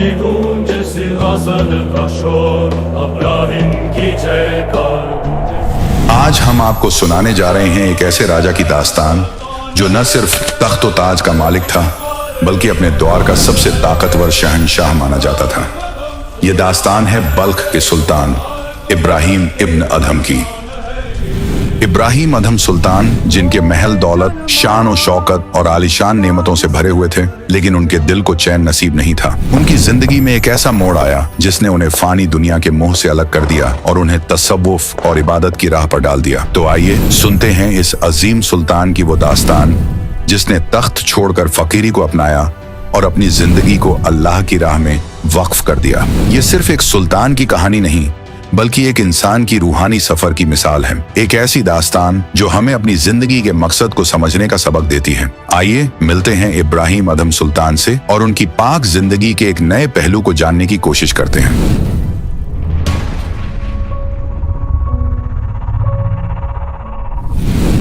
की गूंज सिंहासन का शोर, इब्राहिम की जयकार। आज हम आपको सुनाने जा रहे हैं एक ऐसे राजा की दास्तान जो न सिर्फ तख्त व ताज का मालिक था, बल्कि अपने दौर का सबसे ताकतवर शहंशाह माना जाता था। यह दास्तान है बल्ख के सुल्तान इब्राहिम इब्न अदहम की। इब्राहिम अदहम सुल्तान, जिनके महल दौलत, शान और शौकत और आलीशान नेमतों से भरे हुए थे, लेकिन उनके दिल को चैन नसीब नहीं था। उनकी जिंदगी में एक ऐसा मोड़ आया जिसने उन्हें फानी दुनिया के मोह से अलग कर दिया और उन्हें तसव्वुफ और इबादत की राह पर डाल दिया। तो आइए सुनते हैं इस अजीम सुल्तान की वो दास्तान जिसने तख्त छोड़कर फकीरी को अपनाया और अपनी जिंदगी को अल्लाह की राह में वक्फ कर दिया। ये सिर्फ एक सुल्तान की कहानी नहीं, बल्कि एक इंसान की रूहानी सफर की मिसाल है। एक ऐसी दास्तान जो हमें अपनी जिंदगी के मकसद को समझने का सबक देती है। आइए मिलते हैं इब्राहिम अदहम सुल्तान से और उनकी पाक जिंदगी के एक नए पहलू को जानने की कोशिश करते हैं।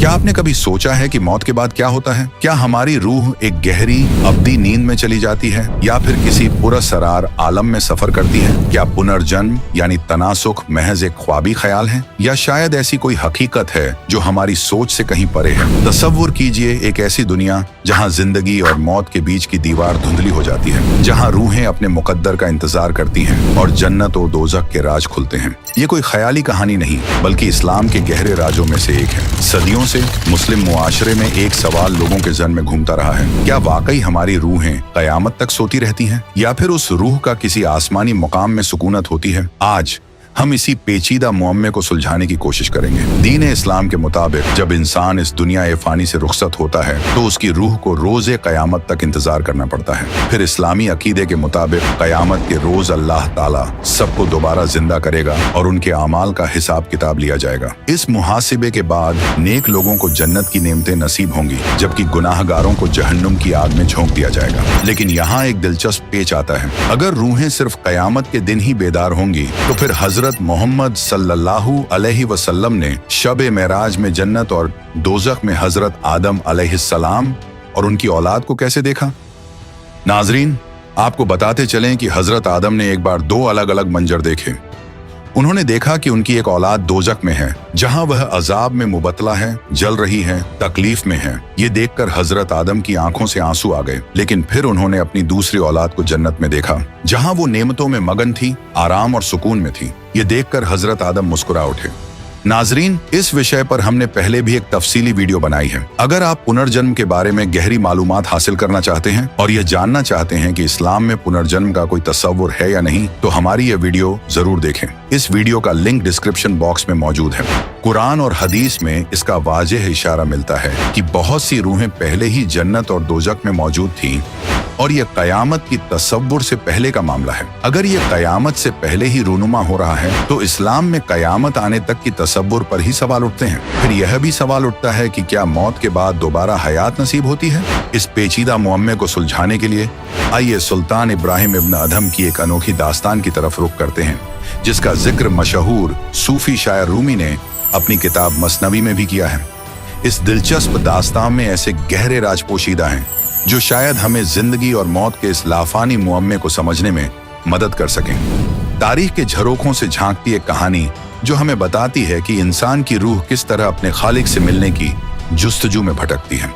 क्या आपने कभी सोचा है कि मौत के बाद क्या होता है? क्या हमारी रूह एक गहरी अब्दी नींद में चली जाती है या फिर किसी पुरअसरार आलम में सफर करती है? क्या पुनर्जन्म यानी तनासुख महज एक ख्वाबी ख्याल है, या शायद ऐसी कोई हकीकत है जो हमारी सोच से कहीं परे है? तसव्वुर कीजिए एक ऐसी दुनिया जहां जिंदगी और मौत के बीच की दीवार धुंधली हो जाती है, जहां रूहें अपने मुकद्दर का इंतजार करती हैं और जन्नत और दोज़ख के राज खुलते हैं। ये कोई ख्याली कहानी नहीं, बल्कि इस्लाम के गहरे राजों में से एक है। सदियों से मुस्लिम मुआशरे में एक सवाल लोगों के जहन में घूमता रहा है: क्या वाकई हमारी रूहें कयामत तक सोती रहती हैं, या फिर उस रूह का किसी आसमानी मुकाम में सुकूनत होती है? आज हम इसी पेचीदा मुअम्मे को सुलझाने की कोशिश करेंगे। दीन इस्लाम के मुताबिक जब इंसान इस दुनिया ए फानी से रुखसत होता है तो उसकी रूह को रोज़े कयामत तक इंतजार करना पड़ता है। फिर इस्लामी अकीदे के मुताबिक कयामत के रोज अल्लाह ताला सबको दोबारा जिंदा करेगा और उनके अमाल का हिसाब किताब लिया जाएगा। इस मुहासिबे के बाद नेक लोगों को जन्नत की नेमतें नसीब होंगी, जबकि गुनाहगारों को जहन्नुम की आग में झोंक दिया जाएगा। लेकिन यहाँ एक दिलचस्प पेच आता है। अगर रूहें सिर्फ कयामत के दिन ही बेदार होंगी तो फिर हजरत मोहम्मद सल्लल्लाहु अलैहि वसल्लम ने शब मेराज में जन्नत और दोज़ख में हजरत आदम अलैहिस्सलाम और उनकी औलाद को कैसे देखा? नाजरीन, आपको बताते चलें कि हजरत आदम ने एक बार दो अलग अलग मंजर देखे। उन्होंने देखा कि उनकी एक औलाद दोज़ख में है, जहां वह अजाब में मुबतला है, जल रही है, तकलीफ में है। ये देखकर हजरत आदम की आंखों से आंसू आ गए। लेकिन फिर उन्होंने अपनी दूसरी औलाद को जन्नत में देखा, जहां वो नेमतों में मगन थी, आराम और सुकून में थी। ये देखकर हजरत आदम मुस्कुरा उठे। नाजरीन, इस विषय पर हमने पहले भी एक तफसीली वीडियो बनाई है। अगर आप पुनर्जन्म के बारे में गहरी मालूमात हासिल करना चाहते हैं और यह जानना चाहते हैं कि इस्लाम में पुनर्जन्म का कोई तस्वुर है या नहीं, तो हमारी यह वीडियो जरूर देखें। इस वीडियो का लिंक डिस्क्रिप्शन बॉक्स में मौजूद है। कुरान और हदीस में इसका वाज़ेह इशारा मिलता है कि बहुत सी रूहें पहले ही जन्नत और दोज़ख में मौजूद थीं और यह कयामत की तसव्वुर से पहले का मामला है। अगर यह कयामत से पहले ही रूनुमा हो रहा है तो इस्लाम में कयामत आने तक की तसव्वुर पर ही सवाल उठते हैं। फिर यह भी सवाल उठता है कि क्या मौत के बाद दोबारा हयात नसीब होती है? इस पेचीदा मुअम्मे को सुलझाने के लिए आइए सुल्तान इब्राहिम इब्न अदहम की एक अनोखी दास्तान की तरफ रुख करते हैं, जिसका जिक्र मशहूर सूफी शायर रूमी ने अपनी किताब मसनवी में भी किया है। इस दिलचस्प दास्तान में ऐसे गहरे राज पोशीदा हैं जो शायद हमें जिंदगी और मौत के इस लाफानी मुअम्मे को समझने में मदद कर सकें। तारीख के झरोखों से झांकती एक कहानी जो हमें बताती है कि इंसान की रूह किस तरह अपने खालिक से मिलने की जुस्तजू में भटकती है।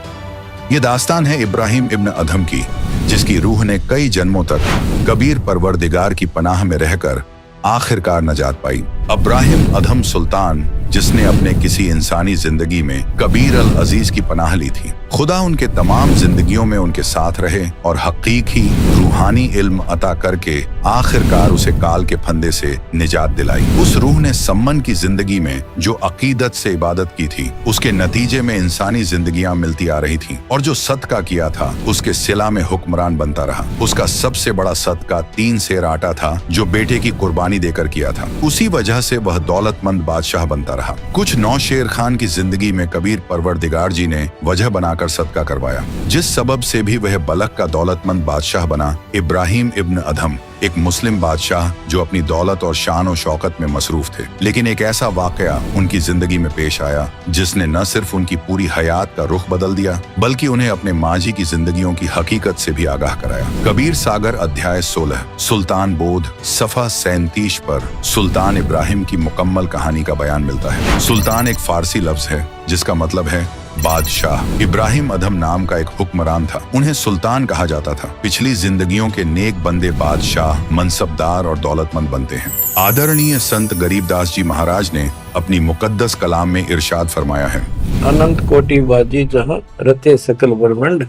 ये दास्तान है इब्राहिम इब्न अदहम की, जिसकी रूह ने कई जन्मों तक कबीर परवरदिगार की पनाह में रहकर आखिरकार नजात पाई। इब्राहिम अदहम सुल्तान, जिसने अपने किसी इंसानी जिंदगी में कबीर अल अजीज की पनाह ली थी, खुदा उनके तमाम जिंदगियों में उनके साथ रहे और हकीकी रूहानी इल्म अता करके आखिरकार उसे काल के फंदे से निजात दिलाई। उस रूह ने सम्मन की जिंदगी में जो अकीदत से इबादत की थी, उसके नतीजे में इंसानी जिंदगियां मिलती आ रही थी, और जो सदका किया था उसके सिला में हुक्मरान बनता रहा। उसका सबसे बड़ा सदका 3 सेर आटा था जो बेटे की कुर्बानी देकर किया था। उसी वजह से वह दौलतमंद बादशाह बनता रहा। कुछ नौ शेर खान की जिंदगी में कबीर परवरदिगार जी ने वजह बना बनाकर सदका करवाया, जिस सबब से भी वह बलख का दौलतमंद बादशाह बना। इब्राहिम इब्न अधम एक मुस्लिम बादशाह जो अपनी दौलत और शान और शौकत में मसरूफ थे, लेकिन एक ऐसा वाकया उनकी जिंदगी में पेश आया जिसने न सिर्फ उनकी पूरी हयात का रुख बदल दिया, बल्कि उन्हें अपने माजी की जिंदगियों की हकीकत से भी आगाह कराया। कबीर सागर अध्याय 16 सुल्तान बोध सफ़ा 37 पर सुल्तान इब्राहिम की मुकम्मल कहानी का बयान मिलता है। सुल्तान एक फारसी लफ्ज है जिसका मतलब है बादशाह। इब्राहिम अधम नाम का एक हुक्मरान था, उन्हें सुल्तान कहा जाता था। पिछली जिंदगियों के नेक बंदे बादशाह, मनसबदार और दौलतमंद बनते हैं। आदरणीय संत गरीबदास जी महाराज ने अपनी मुकद्दस कलाम में इरशाद फरमाया है, अनंत कोटि बाजी जहाँ रते सकल ब्रह्मंड,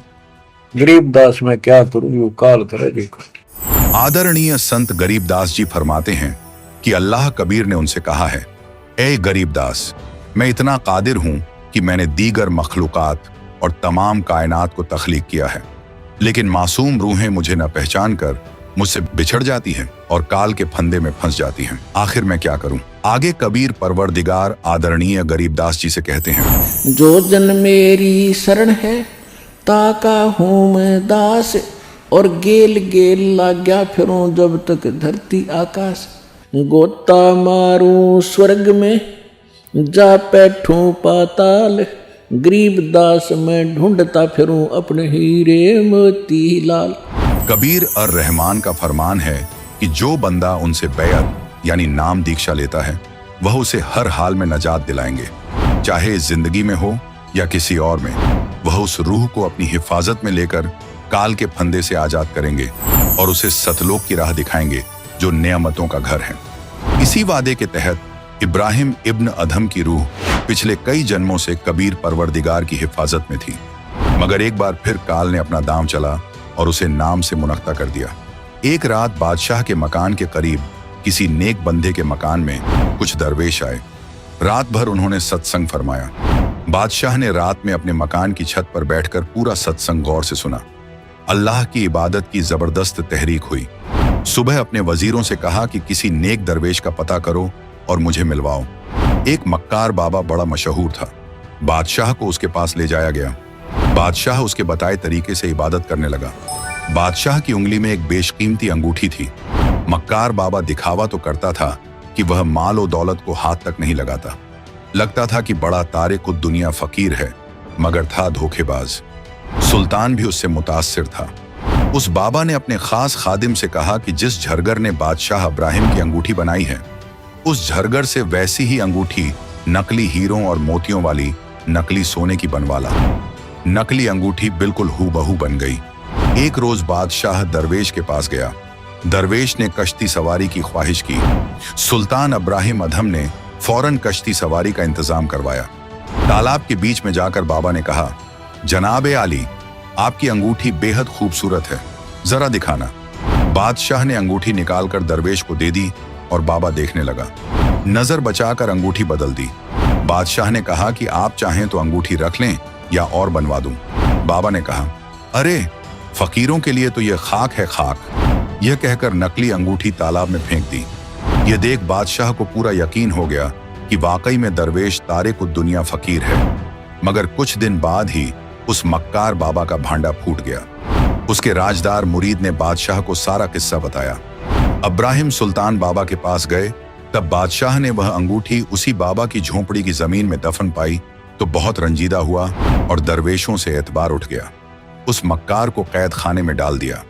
गरीबदास में क्या करूँ यू काल करे देखो। आदरणीय संत गरीबदास जी फरमाते हैं कि अल्लाह कबीर ने उनसे कहा है, ए गरीबदास, मैं इतना कादिर हूँ कि मैंने दीगर मखलूकात और तमाम कायनात को तख्लीक किया है, लेकिन मासूम रूहें मुझे न पहचान कर मुझसे बिछड़ जाती हैं और काल के फंदे में फंस जाती हैं। आखिर मैं क्या करूं? आगे कबीर परवरदिगार आदरणीय गरीबदास जी से कहते हैं, जो जन मेरी शरण है ताका हूँ मैं दास, और गेल गेल लाग्या फिरूं जब तक धरती आकाश, गोता मारूं स्वर्ग में जा बैठूं पाताल, गरीबदास में ढूंढता फिरूं अपने हीरे मोती लाल। कबीर अर रहमान का फरमान है कि जो बंदा उनसे बैअत यानी नाम दीक्षा लेता है वह उसे हर हाल में नजात दिलाएंगे, चाहे इस जिंदगी में हो या किसी और में। वह उस रूह को अपनी हिफाजत में लेकर काल के फंदे से आजाद करेंगे और उसे सतलोक की राह दिखाएंगे जो नेमतों का घर है। इसी वादे के तहत इब्राहिम इब्न अधम की रूह पिछले कई जन्मों से कबीर परवरदिगार की हिफाजत में थी, मगर एक बार फिर काल ने अपना दांव चला और उसे नाम से मुनक्ता कर दिया। एक रात बादशाह के मकान के करीब किसी नेक बंदे के मकान में कुछ दरवेश आए। रात भर उन्होंने सत्संग फरमाया। बादशाह ने रात में अपने मकान की छत पर बैठकर पूरा सत्संग गौर से सुना। अल्लाह की इबादत की जबरदस्त तहरीक हुई। सुबह अपने वजीरों से कहा कि किसी नेक दरवेश का पता करो और मुझे मिलवाओ। एक मक्कार बाबा बड़ा मशहूर था। बादशाह को उसके पास ले जाया गया। बादशाह उसके बताए तरीके से इबादत करने लगा। बादशाह की उंगली में एक बेशकीमती अंगूठी थी। मक्कार बाबा दिखावा तो करता था कि वह माल और दौलत को हाथ तक नहीं लगाता। लगता था कि बड़ा तारिक दुनिया फकीर है, मगर था धोखेबाज। सुल्तान भी उससे मुतासिर था। उस बाबा ने अपने खास खादिम से कहा कि जिस झरगर ने बादशाह इब्राहिम की अंगूठी बनाई है, उस झरगर से वैसी ही अंगूठी नकली हीरों और मोतियों वाली नकली सोने की बनवा ला। नकली अंगूठी बिल्कुल हूबहू बन गई। एक रोज बादशाह दरवेश के पास गया। दरवेश ने कश्ती सवारी की ख्वाहिश की। सुल्तान इब्राहिम अधम ने फौरन कश्ती सवारी का इंतजाम करवाया। तालाब के बीच में जाकर बाबा ने कहा, जनाब आली, आपकी अंगूठी बेहद खूबसूरत है, जरा दिखाना। बादशाह ने अंगूठी निकालकर दरवेश को दे दी और बाबा देखने लगा। नजर बचाकर अंगूठी बदल दी। बादशाह ने कहा कि आप चाहें तो अंगूठी रख लें या और बनवा दूं। बाबा ने कहा, अरे फकीरों के लिए तो यह खाक है खाक। यह कहकर नकली अंगूठी तालाब में फेंक दी। यह देख बादशाह को पूरा यकीन हो गया कि वाकई में दरवेश तारिक दुनिया फकीर है। मगर कुछ दिन बाद ही उस मक्कार बाबा का भांडा फूट गया। उसके राजदार मुरीद ने बादशाह को सारा किस्सा बताया। इब्राहिम सुल्तान बाबा के पास गए। तब बादशाह ने वह अंगूठी उसी बाबा की झोंपड़ी की जमीन में दफन पाई तो बहुत रंजीदा हुआ और दरवेशों से एतबार उठ गया। उस मक्कार को कैद खाने में डाल दिया।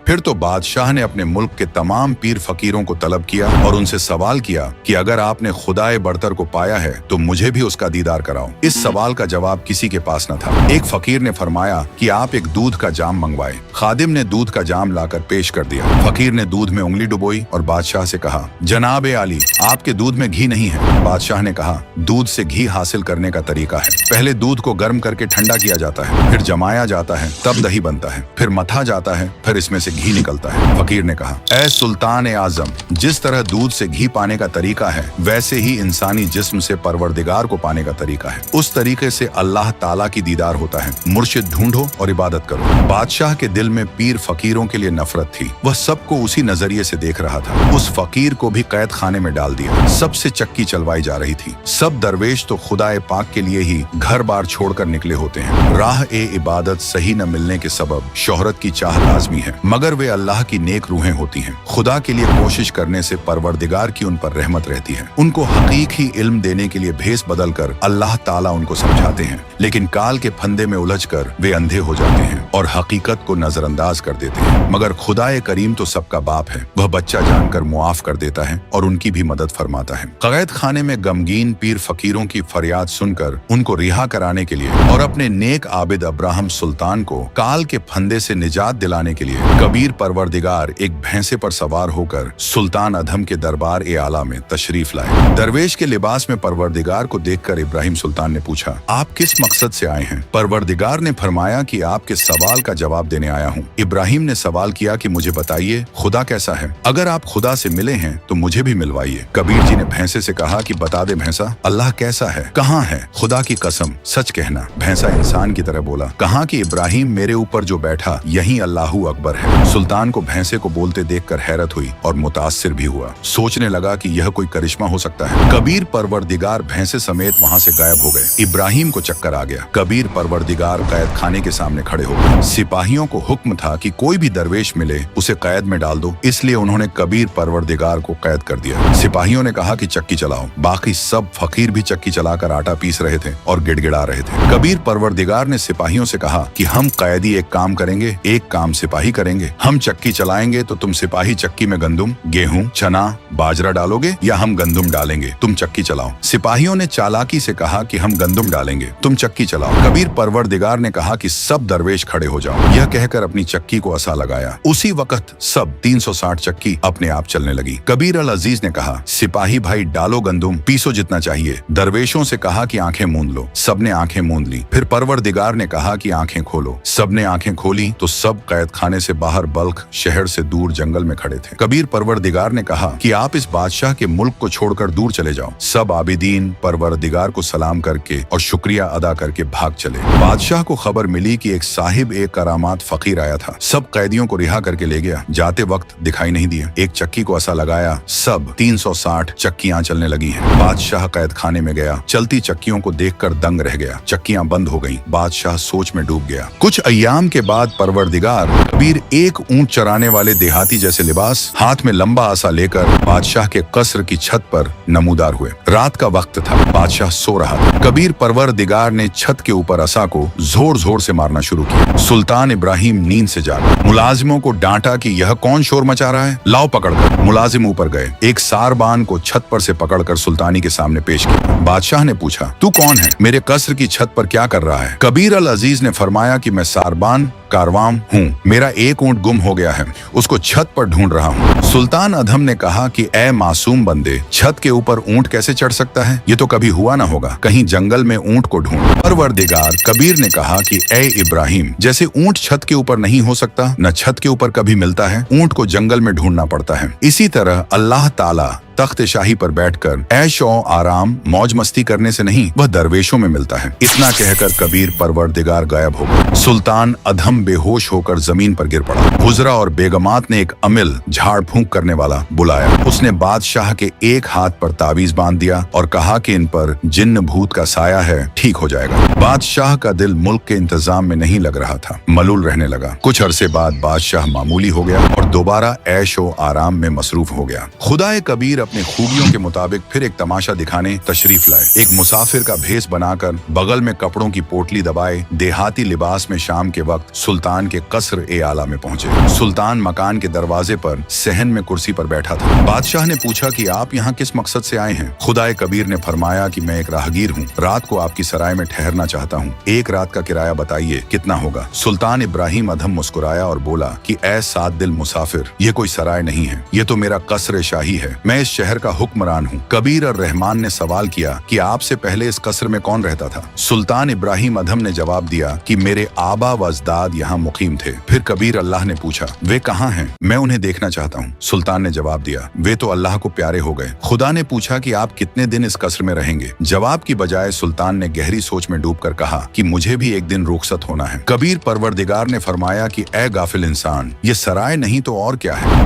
फिर तो बादशाह ने अपने मुल्क के तमाम पीर फकीरों को तलब किया और उनसे सवाल किया कि अगर आपने खुदाए बरतर को पाया है तो मुझे भी उसका दीदार कराओ। इस सवाल का जवाब किसी के पास न था। एक फकीर ने फरमाया कि आप एक दूध का जाम मंगवाए। खादिम ने दूध का जाम लाकर पेश कर दिया। फकीर ने दूध में उंगली डुबोई और बादशाह से कहा, जनाब आली, आपके दूध में घी नहीं है। बादशाह ने कहा, दूध से घी हासिल करने का तरीका है। पहले दूध को गर्म करके ठंडा किया जाता है, फिर जमाया जाता है, तब दही बनता है, फिर मथा जाता है, फिर इसमें से घी निकलता है। फकीर ने कहा, ऐ सुल्तान ए आजम, जिस तरह दूध से घी पाने का तरीका है, वैसे ही इंसानी जिस्म से परवरदिगार को पाने का तरीका है। उस तरीके से अल्लाह ताला की दीदार होता है। मुर्शिद ढूंढो और इबादत करो। बादशाह के दिल में पीर फकीरों के लिए नफरत थी। वह सबको उसी नजरिए से देख रहा था। उस फकीर को भी कैद खाने में डाल दिया। सबसे चक्की चलवाई जा रही थी। सब दरवेश तो खुदाए पाक के लिए ही घर बार छोड़कर निकले होते हैं। राह ए इबादत सही न मिलने के सबब शोहरत की चाह लाजमी है, मगर वे अल्लाह की नेक रूहें होती हैं। खुदा के लिए कोशिश करने से परवरदिगार की उन पर रहमत रहती है। उनको हकीकी इल्म देने के लिए भेस बदल कर अल्लाह ताला उनको समझाते हैं, लेकिन काल के फंदे में उलझकर वे अंधे हो जाते हैं और हकीकत को नजरअंदाज कर देते हैं। मगर खुदाए करीम तो सबका बाप है। वह बच्चा जानकर मुआफ कर देता है और उनकी भी मदद फरमाता है। कैद खाने में गमगीन पीर फकीरों की फरियाद सुनकर उनको रिहा कराने के लिए और अपने नेक आबिद अब्राहम सुल्तान को काल के फंदे से निजात दिलाने के लिए कबीर परवरदिगार एक भैंसे पर सवार होकर सुल्तान अधम के दरबार ए आला में तशरीफ लाए। दरवेश के लिबास में परवरदिगार को देखकर इब्राहिम सुल्तान ने पूछा, आप किस मकसद से आए हैं? परवरदिगार ने फरमाया कि आपके सवाल का जवाब देने आया हूँ। इब्राहिम ने सवाल किया कि मुझे बताइए खुदा कैसा है? अगर आप खुदा से मिले हैं तो मुझे भी मिलवाइए। कबीर जी ने भैंसे से कहा कि बता दे भैंसा, अल्लाह कैसा है? कहाँ है? खुदा की कसम सच कहना। भैंसा इंसान की तरह बोला। कहा कि इब्राहिम मेरे ऊपर जो बैठा यही अल्लाहू अकबर है। सुल्तान को भैंसे को बोलते देखकर हैरत हुई और मुतासिर भी हुआ। सोचने लगा कि यह कोई करिश्मा हो सकता है। कबीर परवरदिगार भैंसे समेत वहाँ से गायब हो गए। इब्राहिम को चक्कर आ गया। कबीर परवरदिगार कैद खाने के सामने खड़े हो गए। सिपाहियों को हुक्म था कि कोई भी दरवेश मिले उसे कैद में डाल दो, इसलिए उन्होंने कबीर परवरदिगार को कैद कर दिया। सिपाहियों ने कहा कि चक्की चलाओ। बाकी सब फकीर भी चक्की चलाकर आटा पीस रहे थे और गिड़गिड़ा रहे थे। कबीर परवरदिगार ने सिपाहियों से कहा कि हम कैदी एक काम करेंगे, एक काम सिपाही करेंगे। हम चक्की चलाएंगे तो तुम सिपाही चक्की में गंदुम, गेहूं, चना, बाजरा डालोगे या हम गंदुम डालेंगे, तुम चक्की चलाओ। सिपाहियों ने चालाकी से कहा कि हम गंदुम डालेंगे, तुम चक्की चलाओ। कबीर परवरदिगार ने कहा कि सब दरवेश खड़े हो जाओ। यह कहकर अपनी चक्की को असा लगाया। उसी वक्त सब 360 चक्की अपने आप चलने लगी। कबीर अल अजीज ने कहा, सिपाही भाई डालो गंदुम, पीसो जितना चाहिए। दरवेशों से कहा कि आंखें मूंद लो। सबने आंखें मूंद ली। फिर परवरदिगार ने कहा कि आंखें खोलो। सबने आंखें खोली तो सब कैद खाने से बाहर बल्ख शहर से दूर जंगल में खड़े थे। कबीर परवरदिगार ने कहा कि आप इस बादशाह के मुल्क को छोड़कर दूर चले जाओ। सब आबिदीन परवरदिगार को सलाम करके और शुक्रिया अदा करके भाग चले। बादशाह को खबर मिली कि एक साहिब एक करामात फकीर आया था। सब कैदियों को रिहा करके ले गया। जाते वक्त दिखाई नहीं दिए। एक चक्की को असा लगाया, सब 360 चक्कियां चलने लगी हैं। बादशाह कैद खाने में गया। चलती चक्कियों को देखकर दंग रह गया। चक्कियां बंद हो गईं। बादशाह सोच में डूब गया। कुछ अय्याम के बाद परवरदिगार कबीर एक ऊंट चराने वाले देहाती जैसे लिबास, हाथ में लंबा आसा लेकर बादशाह के कसर की छत पर नमूदार हुए। रात का वक्त था। बादशाह सो रहा था। कबीर परवरदिगार ने छत के ऊपर असा को जोर जोर से मारना शुरू किया। सुल्तान इब्राहिम नींद से जागा। मुलाजिमों को डांटा कि यह कौन शोर मचा रहा है, लाओ पकड़कर। मुलाजिम ऊपर गए। एक सारबान को छत पर से पकड़कर सुल्तानी के सामने पेश किया। बादशाह ने पूछा, तू कौन है? मेरे कसर की छत पर क्या कर रहा है? कबीर अल अजीज ने फरमाया कि मैं सारबान कारवाम हूँ। मेरा एक ऊंट गुम हो गया है, उसको छत पर ढूंढ रहा हूँ। सुल्तान अधम ने कहा कि ए मासूम बंदे, छत के ऊपर ऊंट कैसे चढ़ सकता है? ये तो कभी हुआ ना होगा। कहीं जंगल में ऊंट को ढूंढ। परवरदिगार कबीर ने कहा कि ए इब्राहिम, जैसे ऊंट छत के ऊपर नहीं हो सकता, न छत के ऊपर कभी मिलता है, ऊंट को जंगल में ढूंढना पड़ता है। इसी तरह अल्लाह ताला तख्त शाही पर बैठकर ऐश और आराम मौज मस्ती करने से नहीं, वह दरवेशों में मिलता है। इतना कहकर कबीर परवरदिगार गायब हो गए। सुल्तान अधम बेहोश होकर जमीन पर गिर पड़ा। हुजरा और बेगमात ने एक अमिल झाड़ फूंक करने वाला बुलाया। उसने बादशाह के एक हाथ पर तावीज बांध दिया और कहा कि इन पर जिन्न भूत का साया है, ठीक हो जाएगा। बादशाह का दिल मुल्क के इंतजाम में नहीं लग रहा था, मलूल रहने लगा। कुछ अरसे बाद बादशाह मामूली हो गया और दोबारा ऐश और आराम में मसरूफ हो गया। खुदाए कबीर अपने खूबियों के मुताबिक फिर एक तमाशा दिखाने तशरीफ लाए। एक मुसाफिर का भेस बनाकर बगल में कपड़ों की पोटली दबाए देहाती लिबास में शाम के वक्त सुल्तान के कसर ए आला में पहुंचे। सुल्तान मकान के दरवाजे पर सहन में कुर्सी पर बैठा था। बादशाह ने पूछा कि आप यहाँ किस मकसद से आए हैं? खुदाए कबीर ने फरमाया कि मैं एक राहगीर हूँ, रात को आपकी सराय में ठहरना चाहता हूँ। एक रात का किराया बताइए कितना होगा? सुल्तान इब्राहिम अधम मुस्कुराया और बोला कि ऐ सात दिल मुसाफिर, ये कोई सराय नहीं है, ये तो मेरा कसर शाही है। मैं इस शहर का हुक्मरान हूँ। कबीर और रहमान ने सवाल किया कि आपसे पहले इस कसर में कौन रहता था? सुल्तान इब्राहिम अधम ने जवाब दिया कि मेरे आबा व अजदाद यहाँ मुकीम थे। फिर कबीर अल्लाह ने पूछा, वे कहाँ हैं? मैं उन्हें देखना चाहता हूँ। सुल्तान ने जवाब दिया, वे तो अल्लाह को प्यारे हो गए। खुदा ने पूछा कि आप कितने दिन इस कसर में रहेंगे? जवाब की बजाय सुल्तान ने गहरी सोच में डूबकर कहा कि मुझे भी एक दिन रुखसत होना है। कबीर परवरदिगार ने फरमाया कि ए गाफिल इंसान, ये सराय नहीं तो और क्या है?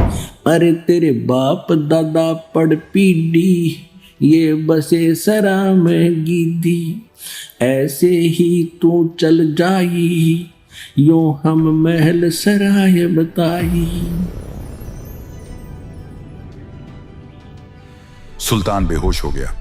अरे तेरे बाप दादा पड़ पीढ़ी ये बसे सरा में गीधी, ऐसे ही तू चल जाई यूं हम महल सराय बताई। सुल्तान बेहोश हो गया।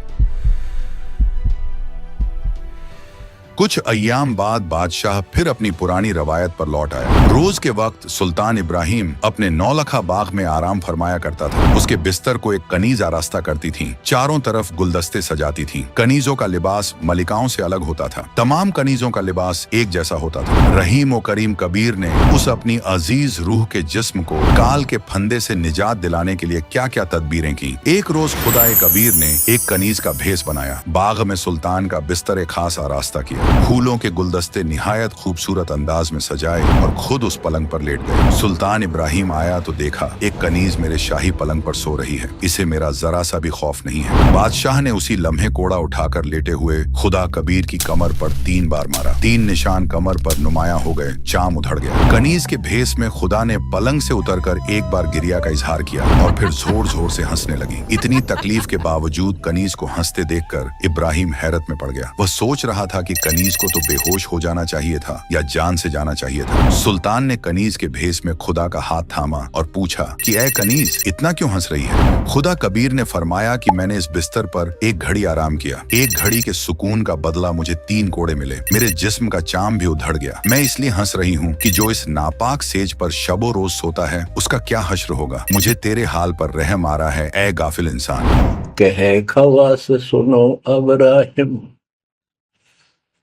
कुछ अय्याम बाद बादशाह फिर अपनी पुरानी रवायत पर लौट आया। रोज के वक्त सुल्तान इब्राहिम अपने नौलखा बाग में आराम फरमाया करता था। उसके बिस्तर को एक कनीज आरास्ता करती थी। चारों तरफ गुलदस्ते सजाती थी। कनीजों का लिबास मलिकाओं से अलग होता था। तमाम कनीजों का लिबास एक जैसा होता था। रहीम और करीम कबीर ने उस अपनी अजीज रूह के जिस्म को काल के फंदे से निजात दिलाने के लिए क्या क्या तदबीरें की। एक रोज खुदाए कबीर ने एक कनीज का भेस बनाया। बाग में सुल्तान का बिस्तर एक खास आरास्ता किया। फूलों के गुलदस्ते निहायत खूबसूरत अंदाज में सजाए और खुद उस पलंग पर लेट गए। सुल्तान इब्राहिम आया तो देखा एक कनीज मेरे शाही पलंग पर सो रही है। इसे मेरा जरा सा भी खौफ नहीं है। बादशाह ने उसी लम्हे कोड़ा उठाकर लेटे हुए खुदा कबीर की कमर पर 3 बार मारा। 3 निशान कमर पर नुमाया हो गए। चाम उधड़ गया। कनीज के भेस में खुदा ने पलंग से उतरकर एक बार गिरिया का इजहार किया और फिर जोर जोर से हंसने लगी। इतनी तकलीफ के बावजूद कनीज को हंसते देखकर इब्राहिम हैरत में पड़ गया। वह सोच रहा था कि कनीज को तो बेहोश हो जाना चाहिए था या जान से जाना चाहिए था। सुल्तान ने कनीज के भेस में खुदा का हाथ थामा और पूछा कि ऐ कनीज, इतना क्यों हंस रही है? खुदा कबीर ने फरमाया कि मैंने इस बिस्तर पर एक घड़ी आराम किया। एक घड़ी के सुकून का बदला मुझे 3 कोड़े मिले। मेरे जिस्म का चाम भी उधड़ गया। मैं इसलिए हंस रही हूँ कि जो इस नापाक सेज पर शबो रोज सोता है उसका क्या हश्र होगा। मुझे तेरे हाल पर रहम आ रहा है ऐ गाफिल इंसान। कहे खवास सुनो अब्राहिम,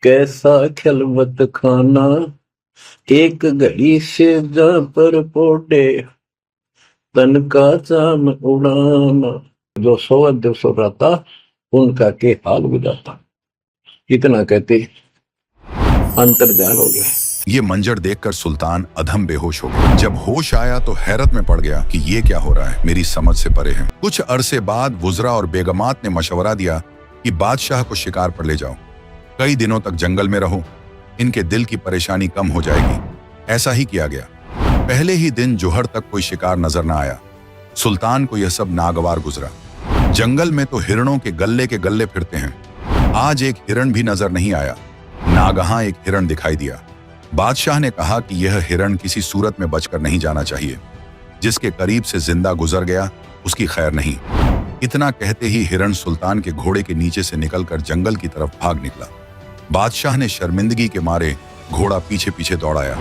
कैसा खिलवत खाना, एक घड़ी से जा पर पोटे तन का चाम उड़ाना। जो सोवत जो सो रहता उनका के हाल गुजारता। इतना कहते अंतर्ध्यान हो गया। ये मंजर देखकर सुल्तान अधम बेहोश हो गया। जब होश आया तो हैरत में पड़ गया कि ये क्या हो रहा है, मेरी समझ से परे है। कुछ अरसे बाद वुज़रा और बेगमात ने मशवरा दिया कि बादशाह को शिकार पर ले जाओ, कई दिनों तक जंगल में रहो, इनके दिल की परेशानी कम हो जाएगी। ऐसा ही किया गया। पहले ही दिन जोहर तक कोई शिकार नजर न आया। सुल्तान को यह सब नागवार गुजरा। जंगल में तो हिरणों के गल्ले फिरते हैं। आज एक हिरण भी नजर नहीं आया। नागहां एक हिरण दिखाई दिया। बादशाह ने कहा कि यह हिरण किसी सूरत में बचकर नहीं जाना चाहिए। जिसके करीब से जिंदा गुजर गया उसकी खैर नहीं। इतना कहते ही हिरण सुल्तान के घोड़े के नीचे से निकलकर जंगल की तरफ भाग निकला। बादशाह ने शर्मिंदगी के मारे घोड़ा पीछे पीछे दौड़ाया।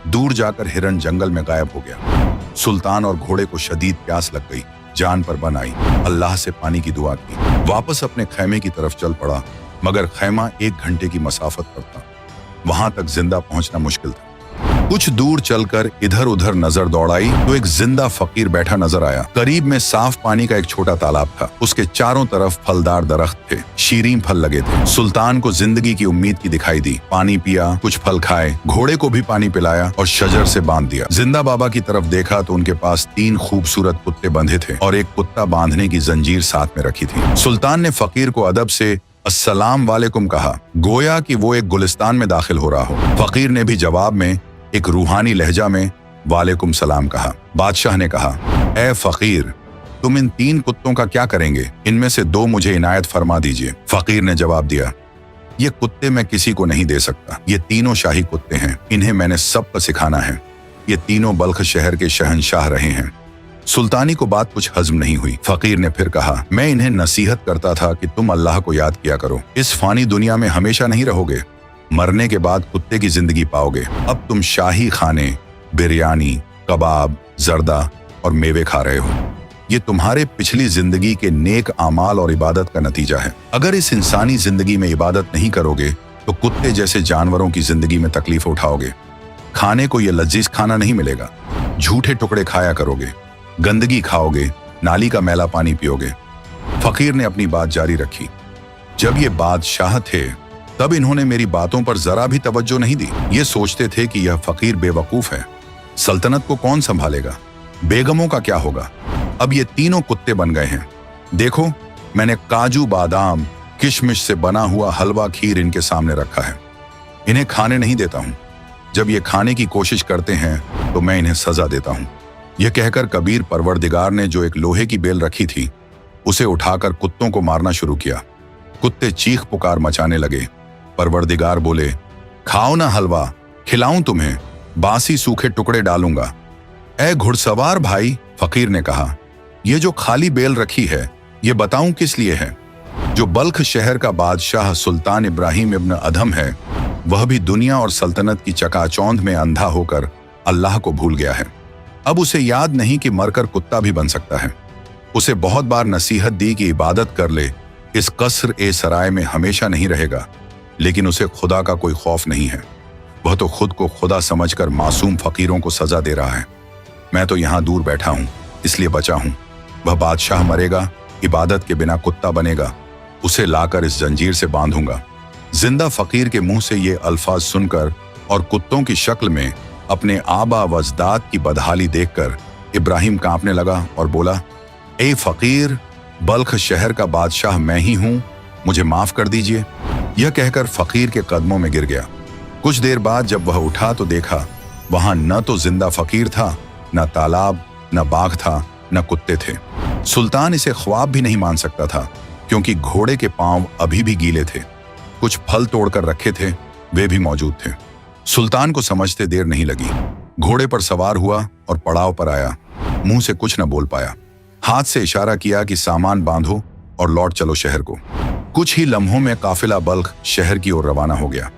दूर जाकर हिरण जंगल में गायब हो गया। सुल्तान और घोड़े को शदीद प्यास लग गई। जान पर बन आई। अल्लाह से पानी की दुआ की। वापस अपने खैमे की तरफ चल पड़ा, मगर खैमा 1 घंटे की मसाफत पर था। वहां तक जिंदा पहुंचना मुश्किल था। कुछ दूर चलकर इधर उधर नजर दौड़ाई तो एक जिंदा फकीर बैठा नजर आया। करीब में साफ पानी का एक छोटा तालाब था। उसके चारों तरफ फलदार दरख्त थे। शीरीं फल लगे थे। सुल्तान को जिंदगी की उम्मीद की दिखाई दी। पानी पिया, कुछ फल खाए, घोड़े को भी पानी पिलाया और शजर से बांध दिया। जिंदा बाबा की तरफ देखा तो उनके पास 3 खूबसूरत कुत्ते बंधे थे और एक कुत्ता बांधने की जंजीर साथ में रखी थी। सुल्तान ने फकीर को अदब से अस्सलाम वालेकुम कहा, गोया कि वो एक गुलिस्तान में दाखिल हो रहा हो। फकीर ने भी जवाब में एक रूहानी लहजा में वालेकुम सलाम कहा। बादशाह ने कहा, ए फकीर, तुम इन 3 कुत्तों का क्या करेंगे? इनमें से 2 मुझे इनायत फरमा दीजिए। फकीर ने जवाब दिया, ये कुत्ते मैं किसी को नहीं दे सकता। ये तीनों शाही कुत्ते हैं। इन्हें मैंने सबको सिखाना है। ये तीनों बल्ख शहर के शहंशाह रहे हैं। सुल्तानी को बात कुछ हजम नहीं हुई। फकीर ने फिर कहा, मैं इन्हें नसीहत करता था कि तुम अल्लाह को याद किया करो। इस फानी दुनिया में हमेशा नहीं रहोगे। मरने के बाद कुत्ते की जिंदगी पाओगे। अब तुम शाही खाने, बिरयानी, कबाब, जर्दा और मेवे खा रहे हो। ये तुम्हारे पिछली जिंदगी के नेक आमाल और इबादत का नतीजा है। अगर इस इंसानी जिंदगी में इबादत नहीं करोगे तो कुत्ते जैसे जानवरों की जिंदगी में तकलीफ उठाओगे। खाने को ये लजीज खाना नहीं मिलेगा। झूठे टुकड़े खाया करोगे, गंदगी खाओगे, नाली का मैला पानी पियोगे। फकीर ने अपनी बात जारी रखी। जब ये बादशाह थे तब इन्होंने मेरी बातों पर जरा भी तवज्जो नहीं दी। ये सोचते थे कि यह फकीर बेवकूफ है, सल्तनत को कौन संभालेगा, बेगमों का क्या होगा। अब ये तीनों कुत्ते बन गए हैं। देखो, मैंने काजू बादाम किशमिश से बना हुआ हलवा खीर इनके सामने रखा है, इन्हें खाने नहीं देता हूं। जब ये खाने की कोशिश करते हैं तो मैं इन्हें सजा देता हूं। यह कहकर कबीर परवरदिगार ने जो एक लोहे की बेल रखी थी उसे उठाकर कुत्तों को मारना शुरू किया। कुत्ते चीख पुकार मचाने लगे। परवरदिगार बोले, खाओ ना हलवा, खिलाऊं तुम्हें, बासी सूखे टुकड़े डालूंगा। ए घुड़सवार भाई, फकीर ने कहा, ये जो खाली बेल रखी है ये बताऊं किस लिए है। जो बल्ख शहर का बादशाह सुल्तान इब्राहिम इब्न अधम है वह भी दुनिया और सल्तनत की चकाचौंध में अंधा होकर अल्लाह को भूल गया है। अब उसे याद नहीं कि मरकर कुत्ता भी बन सकता है। उसे बहुत बार नसीहत दी कि इबादत कर ले, इस कसर ए सराय में हमेशा नहीं रहेगा, लेकिन उसे खुदा का कोई खौफ नहीं है। वह तो खुद को खुदा समझकर मासूम फकीरों को सजा दे रहा है। मैं तो यहां दूर बैठा हूं, इसलिए बचा हूं। वह बादशाह मरेगा, इबादत के बिना कुत्ता बनेगा, उसे लाकर इस जंजीर से बांधूंगा। जिंदा फकीर के मुंह से ये अल्फाज सुनकर और कुत्तों की शक्ल में अपने आबा वजदाद की बदहाली देखकर इब्राहिम कांपने लगा और बोला, ए फकीर, बल्ख शहर का बादशाह मैं ही हूं, मुझे माफ कर दीजिए। यह कहकर फकीर के कदमों में गिर गया। कुछ देर बाद जब वह उठा तो देखा वहां न तो जिंदा फकीर था, न तालाब, न बाघ था, न कुत्ते थे। सुल्तान इसे ख्वाब भी नहीं मान सकता था, क्योंकि घोड़े के पांव अभी भी गीले थे। कुछ फल तोड़कर रखे थे, वे भी मौजूद थे। सुल्तान को समझते देर नहीं लगी। घोड़े पर सवार हुआ और पड़ाव पर आया। मुंह से कुछ न बोल पाया। हाथ से इशारा किया कि सामान बांधो और लौट चलो शहर को। कुछ ही लम्हों में काफिला बल्ख शहर की ओर रवाना हो गया।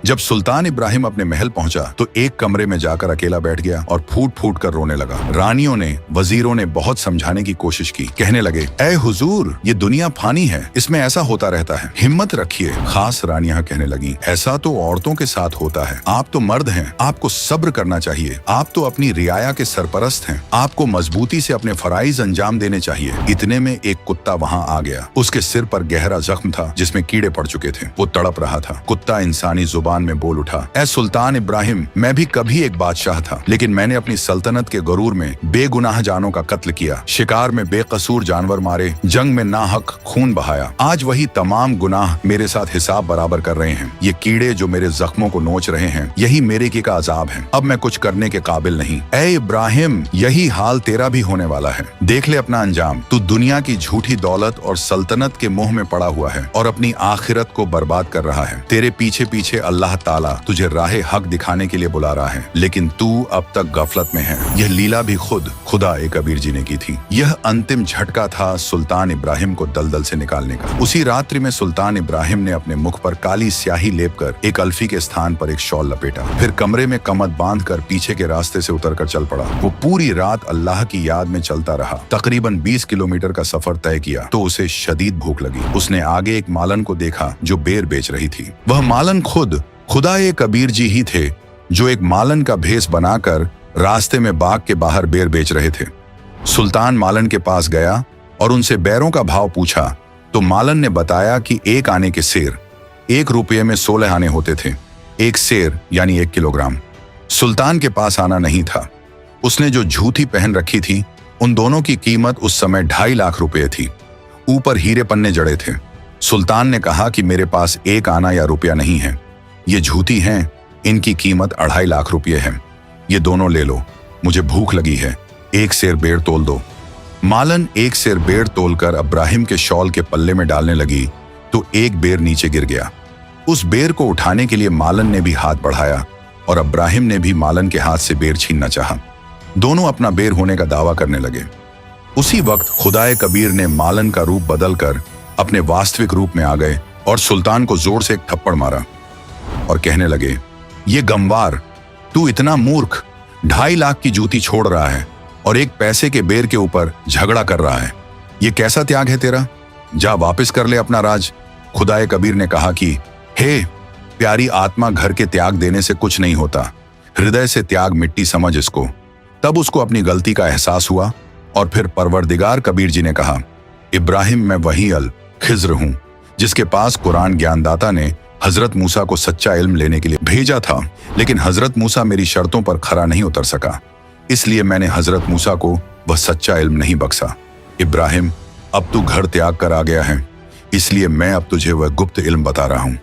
जब सुल्तान इब्राहिम अपने महल पहुंचा तो एक कमरे में जाकर अकेला बैठ गया और फूट फूट कर रोने लगा। रानियों ने, वजीरों ने बहुत समझाने की कोशिश की। कहने लगे, ऐ हुजूर, ये दुनिया फानी है, इसमें ऐसा होता रहता है, हिम्मत रखिए। खास रानियां कहने लगी, ऐसा तो औरतों के साथ होता है, आप तो मर्द हैं, आपको सब्र करना चाहिए। आप तो अपनी रियाया के सरपरस्त हैं, आपको मजबूती से अपने फराइज अंजाम देने चाहिए। इतने में एक कुत्ता वहां आ गया। उसके सिर पर गहरा जख्म था जिसमें कीड़े पड़ चुके थे। वो तड़प रहा था। कुत्ता इंसानी जुबान में बोल उठा, ऐ सुल्तान इब्राहिम, मैं भी कभी एक बादशाह था, लेकिन मैंने अपनी सल्तनत के गरूर में बेगुनाह जानों का कत्ल किया, शिकार में बेकसूर जानवर मारे, जंग में नाहक खून बहाया। आज वही तमाम गुनाह मेरे साथ हिसाब बराबर कर रहे हैं। ये कीड़े जो मेरे जख्मों को नोच रहे हैं, यही मेरे की का अजाब है। अब मैं कुछ करने के काबिल नहीं। ऐ इब्राहिम, यही हाल तेरा भी होने वाला है। देख ले अपना अंजाम। तू दुनिया की झूठी दौलत और सल्तनत के मोह में पड़ा हुआ है और अपनी आखिरत को बर्बाद कर रहा है। तेरे पीछे पीछे अल्लाह ताला तुझे राहे हक दिखाने के लिए बुला रहा है, लेकिन तू अब तक गफलत में है। यह लीला भी खुद खुदा ए कबीर जी ने की थी। यह अंतिम झटका था सुल्तान इब्राहिम को दलदल से निकालने का। उसी रात्रि में सुल्तान इब्राहिम ने अपने मुख पर काली स्याही लेपकर एक अल्फी के स्थान पर एक शॉल लपेटा, फिर कमरे में कमद बांधकर पीछे के रास्ते से उतरकर चल पड़ा। वो पूरी रात अल्लाह की याद में चलता रहा। तकरीबन 20 किलोमीटर का सफर तय किया तो उसे शदीद भूख लगी। उसने आगे एक मालन को देखा जो बेर बेच रही थी। वह मालन खुद खुदा ए कबीर जी ही थे, जो एक मालन का भेस बनाकर रास्ते में बाग के बाहर बेर बेच रहे थे। सुल्तान मालन के पास गया और उनसे बैरों का भाव पूछा तो मालन ने बताया कि एक आने के सेर 1 रुपये में 16 आने होते थे। एक सेर यानी 1 किलोग्राम। सुल्तान के पास आना नहीं था। उसने जो झूठी पहन रखी थी उन दोनों की कीमत उस समय 2.5 लाख रुपये थी। ऊपर हीरे पन्ने जड़े थे। सुल्तान ने कहा कि मेरे पास 1 आना या रुपया नहीं है, ये झूठी हैं, इनकी कीमत 2.5 लाख रुपये है। ये दोनों ले लो, मुझे भूख लगी है, 1 सेर बेर तोल दो। मालन 1 सेर बेर तोलकर इब्राहिम के शॉल के पल्ले में डालने लगी तो एक बेर नीचे गिर गया। उस बेर को उठाने के लिए मालन ने भी हाथ बढ़ाया और इब्राहिम ने भी मालन के हाथ से बेर छीनना चाहा। दोनों अपना बेर होने का दावा करने लगे। उसी वक्त खुदाए कबीर ने मालन का रूप बदलकर अपने वास्तविक रूप में आ गए और सुल्तान को जोर से एक थप्पड़ मारा और कहने लगे, ये गमवार, तू इतना मूर्ख, 2.5 लाख की जूती छोड़ रहा है और 1 पैसे के बेर के ऊपर झगड़ा कर रहा है। ये कैसा त्याग है तेरा? जा वापस कर ले अपना राज। खुदाए कबीर ने कहा कि हे प्यारी आत्मा, घर के त्याग देने से कुछ नहीं होता, हृदय से त्याग मिट्टी समझ इसको। तब उसको अपनी गलती का एहसास हुआ और फिर परवरदिगार कबीर जी ने कहा, इब्राहिम मैं वही अल खिज्र हूं जिसके पास कुरान ज्ञानदाता ने हजरत मूसा को सच्चा इल्म लेने के लिए भेजा था, लेकिन हजरत मूसा मेरी शर्तों पर खरा नहीं उतर सका, इसलिए मैंने हजरत मूसा को वह सच्चा इल्म नहीं बख्शा। इब्राहिम अब तू घर त्याग कर आ गया है, इसलिए मैं अब तुझे वह गुप्त इल्म बता रहा हूं।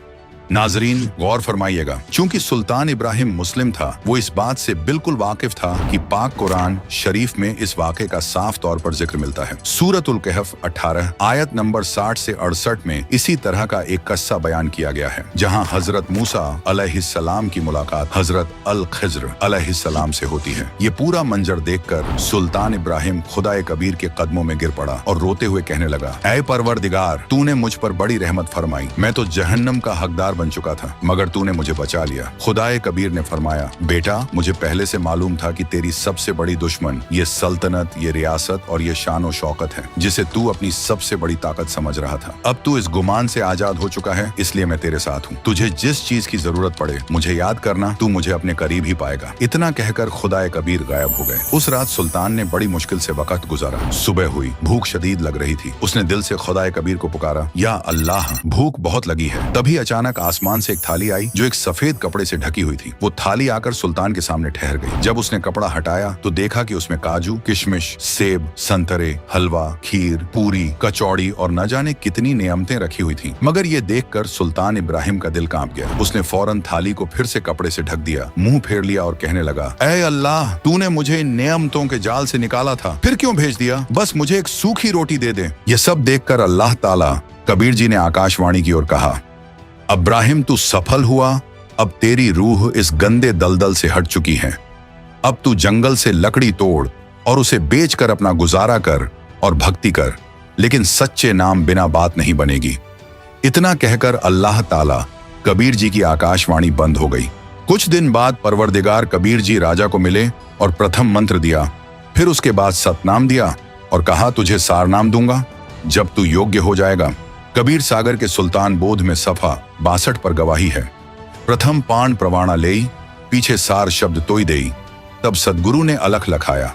नाजरीन गौर फरमाइएगा, चूंकि सुल्तान इब्राहिम मुस्लिम था, वो इस बात से बिल्कुल वाकिफ था कि पाक कुरान शरीफ में इस वाक़े का साफ तौर पर जिक्र मिलता है। सूरतुल कहफ 18 आयत नंबर 60 से 68 में इसी तरह का एक किस्सा बयान किया गया है, जहां हजरत मूसा अलैहिस्सलाम की मुलाकात हजरत अल खिज्र अलैहिस्सलाम से होती है। ये पूरा मंजर देखकर सुल्तान इब्राहिम खुदाए कबीर के कदमों में गिर पड़ा और रोते हुए कहने लगा, ऐ परवरदिगार, तूने मुझ पर बड़ी रहमत फरमाई, मैं तो जहन्नम का हकदार बन चुका था, मगर तूने मुझे बचा लिया। खुदाए कबीर ने फरमाया, बेटा मुझे पहले से मालूम था कि तेरी सबसे बड़ी दुश्मन ये सल्तनत, ये रियासत और ये शान और शौकत है, जिसे तू अपनी सबसे बड़ी ताकत समझ रहा था। अब तू इस गुमान से आजाद हो चुका है, इसलिए मैं तेरे साथ हूँ। तुझे जिस चीज की जरूरत पड़े मुझे याद करना, तू मुझे अपने करीब ही पाएगा। इतना कहकर खुदाए कबीर गायब हो गए। उस रात सुल्तान ने बड़ी मुश्किल से वक्त गुजारा। सुबह हुई, भूख शदीद लग रही थी। उसने दिल से खुदाए कबीर को पुकारा, या अल्लाह भूख बहुत लगी है। तभी अचानक आसमान से एक थाली आई जो एक सफेद कपड़े से ढकी हुई थी। वो थाली आकर सुल्तान के सामने ठहर गई। जब उसने कपड़ा हटाया तो देखा कि उसमें काजू, किशमिश, सेब, संतरे, हलवा, खीर, पूरी, कचौड़ी और न जाने कितनी नियमतें रखी हुई थी। मगर ये देखकर सुल्तान इब्राहिम का दिल कांप गया। उसने फौरन थाली को फिर से कपड़े से ढक दिया, मुंह फेर लिया और कहने लगा, ऐ अल्लाह, तूने मुझे इन नियमतों के जाल से निकाला था, फिर क्यों भेज दिया? बस मुझे एक सूखी रोटी दे दे। ये सब देखकर अल्लाह ताला कबीर जी ने आकाशवाणी की ओर कहा, अब्राहिम तू सफल हुआ, अब तेरी रूह इस गंदे दलदल से हट चुकी है। अब तू जंगल से लकड़ी तोड़ और उसे बेचकर अपना गुजारा कर और भक्ति कर, लेकिन सच्चे नाम बिना बात नहीं बनेगी। इतना कहकर अल्लाह ताला कबीर जी की आकाशवाणी बंद हो गई। कुछ दिन बाद परवरदिगार कबीर जी राजा को मिले और प्रथम मंत्र दिया, फिर उसके बाद सतनाम दिया और कहा, तुझे सारनाम दूंगा जब तू योग्य हो जाएगा। कबीर सागर के सुल्तान बोध में सफा 62 पर गवाही है। प्रथम पाण प्रवाणा लेई, पीछे सार शब्द तोई देई, तब सदगुरु ने अलख लखाया,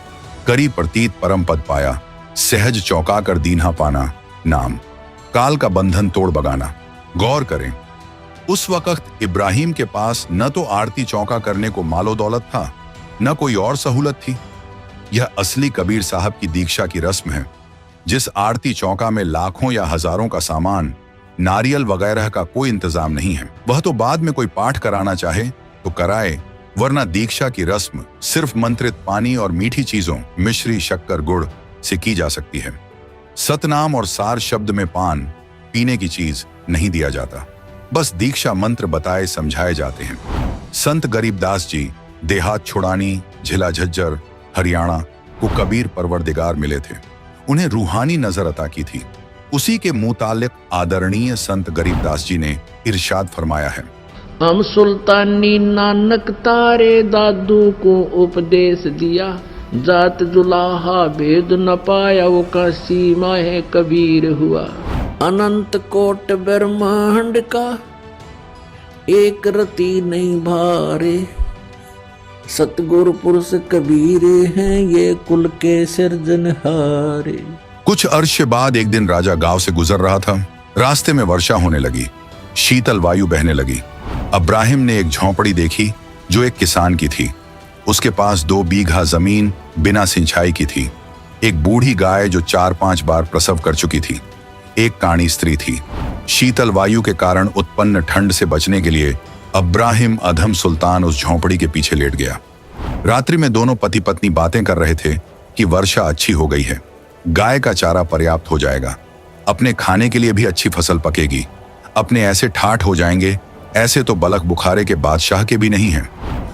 करी प्रतीत परम पद पाया, सहज चौका कर दीन्हा पाना, नाम काल का बंधन तोड़ बगाना। गौर करें, उस वक्त इब्राहिम के पास न तो आरती चौका करने को मालो दौलत था, न कोई और सहूलत थी। यह असली कबीर साहब की दीक्षा की रस्म है। जिस आरती चौका में लाखों या हजारों का सामान, नारियल वगैरह का कोई इंतजाम नहीं है, वह तो बाद में कोई पाठ कराना चाहे तो कराए, वरना दीक्षा की रस्म सिर्फ मंत्रित पानी और मीठी चीजों, मिश्री, शक्कर, गुड़ से की जा सकती है। सतनाम और सार शब्द में पान, पीने की चीज नहीं दिया जाता, बस दीक्षा मंत्र बताए समझाए जाते हैं। संत गरीबदास जी देहात छुड़ानी, झिला झज्जर, हरियाणा को कबीर परवरदिगार मिले थे। उन्हें रूहानी नजर अता की थी। उसी के मुतालिक आदरणीय संत गरीबदास जी ने इरशाद फरमाया है, हम सुल्तानी नानक तारे दादू को उपदेश दिया, जात जुलाहा भेद न पाया, वो का सीमा है कबीर हुआ। अनंत कोट ब्रह्मांड का एक रति नहीं भारे, सतगुरु पुरुष कबीर हैं ये कुल के सिरजनहारे। कुछ अर्श बाद एक दिन राजा गांव से गुजर रहा था। रास्ते में वर्षा होने लगी, शीतल वायु बहने लगी। अब्राहिम ने एक झोंपड़ी देखी जो एक किसान की थी। उसके पास 2 बीघा जमीन बिना सिंचाई की थी, एक बूढ़ी गाय जो 4-5 बार प्रसव कर चुकी थी, एक काणी स्त्री थी। शीतल वायु के कारण उत्पन्न ठंड से बचने के लिए अब्राहिम अधम सुल्तान उस झोंपड़ी के पीछे लेट गया। रात्रि में दोनों पति पत्नी बातें कर रहे थे कि वर्षा अच्छी हो गई है, गाय का चारा पर्याप्त हो जाएगा, अपने खाने के लिए भी अच्छी फसल पकेगी, अपने ऐसे ठाठ हो जाएंगे, ऐसे तो बलख बुखारे के बादशाह के भी नहीं हैं।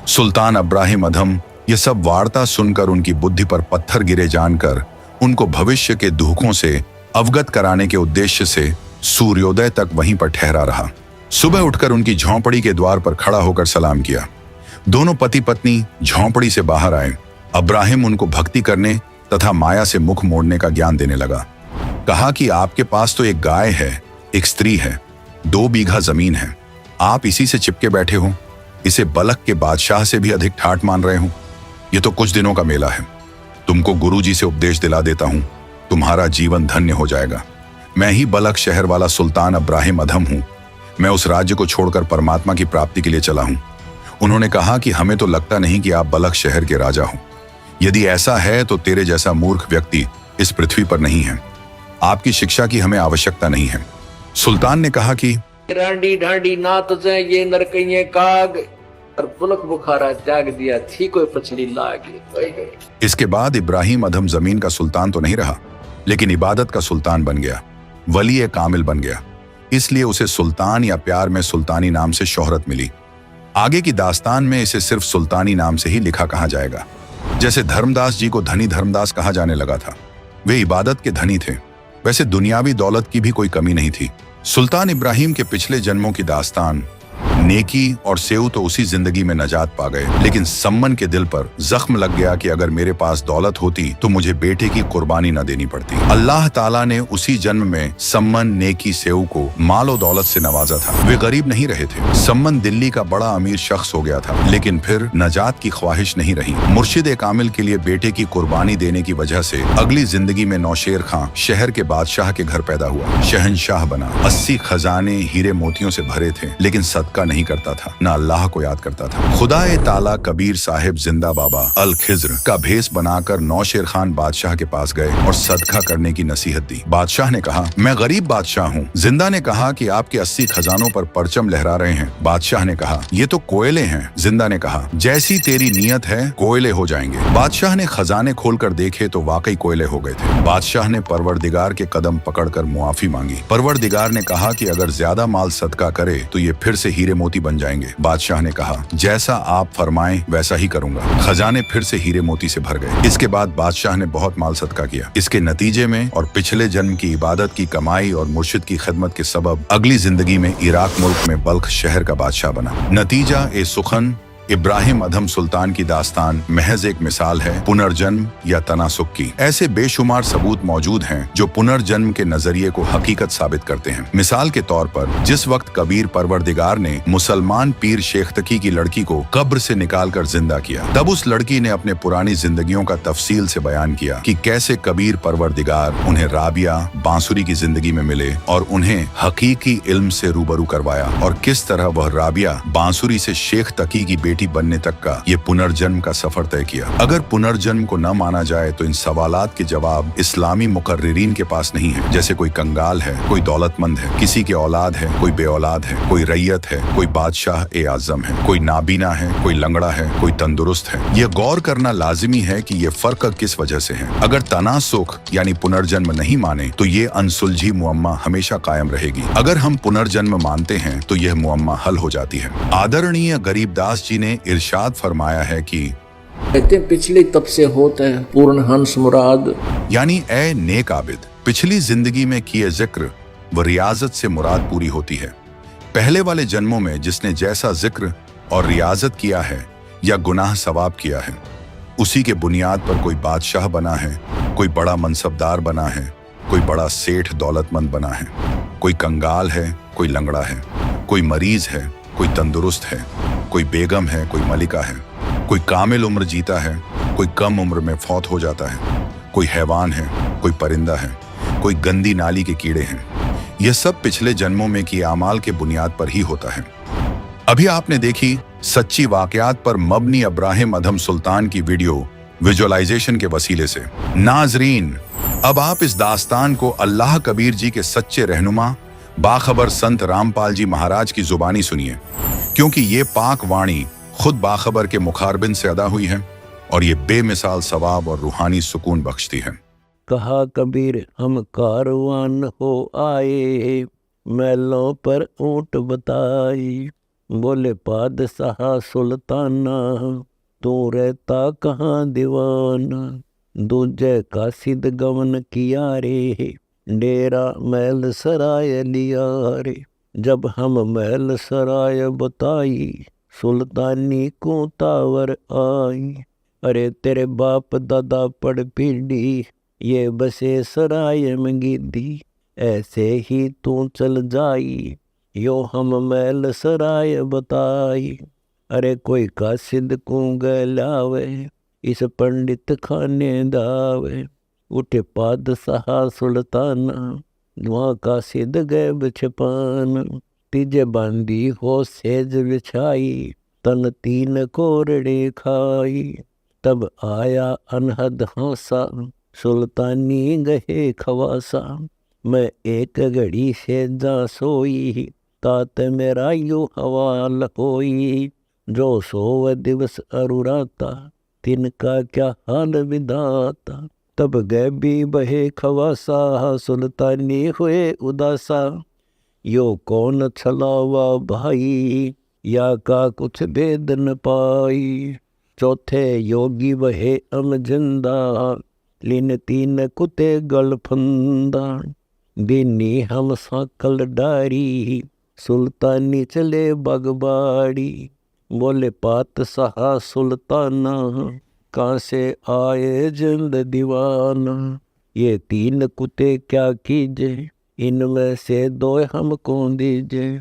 सुल्तान अब्राहिम अधम ये सब वार्ता सुनकर उनकी बुद्धि पर पत्थर गिरे जानकर उनको भविष्य के दुखों से अवगत कराने के उद्देश्य से सूर्योदय तक वहीं पर ठहरा रहा। सुबह उठकर उनकी झोंपड़ी के द्वार पर खड़ा होकर सलाम किया। दोनों पति पत्नी झोंपड़ी से बाहर आए। अब्राहिम उनको भक्ति करने तथा माया से मुख मोड़ने का ज्ञान देने लगा। कहा कि आपके पास तो एक गाय है, एक स्त्री है, 2 बीघा जमीन है, आप इसी से चिपके बैठे हो, इसे बलख के बादशाह से भी अधिक ठाठ मान रहे हो। ये तो कुछ दिनों का मेला है, तुमको गुरुजी से उपदेश दिला देता हूं, तुम्हारा जीवन धन्य हो जाएगा। मैं ही बलख शहर वाला सुल्तान इब्राहिम अधम हूँ। मैं उस राज्य को छोड़कर परमात्मा की प्राप्ति के लिए चला हूँ। उन्होंने कहा कि हमें तो लगता नहीं कि आप बलख शहर के राजा हो। यदि ऐसा है तो तेरे जैसा मूर्ख व्यक्ति इस पृथ्वी पर नहीं है। आपकी शिक्षा की हमें आवश्यकता नहीं है। सुल्तान ने कहा कि रांडी ढांडी नात जे ये नरकइये काग और पुलक बुखारा जाग दिया थी कोई पछड़ी लागे। इसके बाद इब्राहिम अधम जमीन का सुल्तान तो नहीं रहा, लेकिन इबादत का सुल्तान बन गया, वली कामिल बन गया। इसलिए उसे सुल्तान या प्यार में सुल्तानी नाम से शोहरत मिली। आगे की दास्तान में इसे सिर्फ सुल्तानी नाम से ही लिखा कहा जाएगा। जैसे धर्मदास जी को धनी धर्मदास कहा जाने लगा था, वे इबादत के धनी थे, वैसे दुनियावी दौलत की भी कोई कमी नहीं थी। सुल्तान इब्राहिम के पिछले जन्मों की दास्तान नेकी और सेऊ तो उसी जिंदगी में नजात पा गए, लेकिन सम्मन के दिल पर जख्म लग गया कि अगर मेरे पास दौलत होती तो मुझे बेटे की कुर्बानी न देनी पड़ती। अल्लाह ताला ने उसी जन्म में सम्मन नेकी सेऊ को मालो दौलत से नवाजा था। वे गरीब नहीं रहे थे। सम्मन दिल्ली का बड़ा अमीर शख्स हो गया था, लेकिन फिर नजात की ख्वाहिश नहीं रही। मुर्शिद कामिल के लिए बेटे की कुर्बानी देने की वजह से अगली जिंदगी में नौशेर खां शहर के बादशाह के घर पैदा हुआ, शहनशाह बना। 80 खजाने हीरे मोतियों से भरे थे, लेकिन सदका नहीं करता था, न अल्लाह को याद करता था। खुदाए ताला कबीर साहिब जिंदा बाबा अल खिज्र का भेष बनाकर नौशेर खान बादशाह के पास गए और सदका करने की नसीहत दी। बादशाह ने कहा, मैं गरीब बादशाह हूँ। जिंदा ने कहा कि आपके 80 खजानों पर परचम लहरा रहे हैं। बादशाह ने कहा, ये तो कोयले हैं। जिंदा ने कहा, जैसी तेरी नियत है कोयले हो जाएंगे। बादशाह ने खजाने खोलकर देखे तो वाकई कोयले हो गए थे। बादशाह ने परवरदिगार के कदम पकड़कर मुआफी मांगी। परवरदिगार ने कहा कि अगर ज्यादा माल सदका करे तो ये फिर से हीरे मोती बन जाएंगे। बादशाह ने कहा, जैसा आप फरमाएं वैसा ही करूंगा। खजाने फिर से हीरे मोती से भर गए। इसके बाद बादशाह ने बहुत माल सदका किया। इसके नतीजे में और पिछले जन्म की इबादत की कमाई और मुर्शिद की खिदमत के सबब अगली जिंदगी में इराक मुल्क में बल्ख शहर का बादशाह बना। नतीजा ए सुखन इब्राहिम अधम सुल्तान की दास्तान महज एक मिसाल है पुनर्जन्म या तनासुक की। ऐसे बेशुमार सबूत मौजूद हैं जो पुनर्जन्म के नजरिए को हकीकत साबित करते हैं। मिसाल के तौर पर जिस वक्त कबीर परवरदिगार ने मुसलमान पीर शेख तकी की लड़की को कब्र से निकालकर जिंदा किया, तब उस लड़की ने अपने पुरानी जिंदगियों का तफसील से बयान किया कि कैसे कबीर परवरदिगार उन्हें राबिया बांसुरी की जिंदगी में मिले और उन्हें हकीकी इल्म से रूबरू करवाया, और किस तरह वह राबिया बांसुरी से शेख तकी की बेटी बनने तक का ये पुनर्जन्म का सफर तय किया। अगर पुनर्जन्म को न माना जाए तो इन सवालात के जवाब इस्लामी मुकर्रिरीन के पास नहीं है। जैसे कोई कंगाल है, कोई दौलतमंद है, किसी के औलाद है, कोई बेऔलाद है, कोई रैयत है, कोई बादशाह ए आजम है, कोई नाबीना है, कोई लंगड़ा है, कोई तंदुरुस्त है। यह गौर करना लाजिमी है कि ये फर्क किस वजह से है। अगर तनासुख यानी पुनर्जन्म नहीं माने तो ये अनसुलझी मुअम्मा हमेशा कायम रहेगी। अगर हम पुनर्जन्म मानते हैं तो यह मुअम्मा हल हो जाती है। आदरणीय गरीबदास जी ने इरशाद फरमाया है कि कहते पिछली तब से होता है पूर्ण हंस मुराद, यानी ए नेक आबिद, पिछली जिंदगी में किए जिक्र व रियाजत से मुराद पूरी होती है। पहले वाले जन्मों में जिसने जैसा जिक्र और रियाजत किया है या गुनाह सवाब किया है, उसी के बुनियाद पर कोई बादशाह बना है, कोई बड़ा मनसबदार बना है, कोई बड़ा सेठ दौलतमंद बना है, कोई कंगाल है, कोई लंगड़ा है, कोई मरीज है, कोई तंदुरुस्त है, कोई बेगम है, कोई मलिका है, कोई कामिल उम्र जीता है, कोई कम उम्र में फौत हो जाता है, कोई हैवान है, कोई परिंदा है, कोई गंदी नाली के कीड़े हैं। यह सब पिछले जन्मों में किए आमाल के बुनियाद पर ही होता है। अभी आपने देखी सच्ची वाकयात पर मबनी इब्राहिम अधम सुल्तान की वीडियो विजुअलाइजेशन के वसीले से। नाजरीन, अब आप इस दास्तान को अल्लाह कबीर जी के सच्चे रहनुमा बाखबर संत रामपाल जी महाराज की जुबानी सुनिए, क्योंकि ये पाक वाणी खुद बाखबर के मुखारबिन से अदा हुई है और ये बेमिसाल सवाब और रूहानी सुकून बख्शती है। कहा कबीर, हम कारवान हो आए, महलों पर ऊंट बताई। बोले पादशाह सुल्ताना, तू रहता कहाँ दीवाना। दूजे का सिद्ध गवन किया रे, डेरा महल सराय लिया रे। जब हम महल सराय बताई, सुल्तानी को तावर आई। अरे तेरे बाप दादा पड़ पीढ़ी, ये बसे सराय में गिद्दी। ऐसे ही तू चल जाई, यो हम महल सराय बताई। अरे कोई कासिद को गलावे, इस पंडित खाने दावे। उठे पादशाह सुल्ताना, वहाँ का सिद्ध गैब छिपान। तीजे बांधी हो सेज बिछाई, तन तीन कोरड़े खाई। तब आया अनहद हासा, सुल्तानी गहे खवासा। मैं एक घड़ी से जा सोई, तात मेरा यू हवाल होई। जो सोव दिवस अरुराता, तिनका क्या हाल विधाता। तब गैबी बहे खवासा, सुल्तानी हुए उदासा। यो कौन छलावा भाई, या का कुछ भेद न पाई। चौथे योगी बहे अमजिंदा, लिन तीन कुते गल फंदा। दीनी हम साकल डारी, सुल्तानी चले बगबाड़ी। बोले पात सहा सुल्ताना, कहाँ से आए जिंद दीवाना। ये तीन कुत्ते क्या कीजे, इनमें से दो हमको दीजे।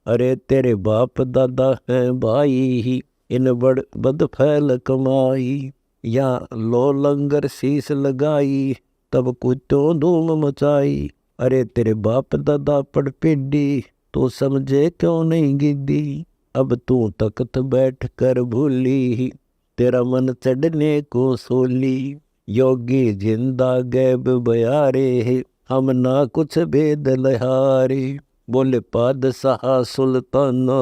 अरे तेरे बाप दादा हैं भाई, इन बड़ बद फैल कमाई। या लो लंगर शीश लगाई, तब कुत्तों धूम मचाई। अरे तेरे बाप दादा पड़ पिड्डी, तो समझे क्यों नहीं गिद्दी। अब तू तख्त बैठ कर भूली, तेरा मन चढ़ने को सोली। योगी जिंदा गैब बयारे, हम ना कुछ भेद लहारे। बोले पादशाह सुल्ताना,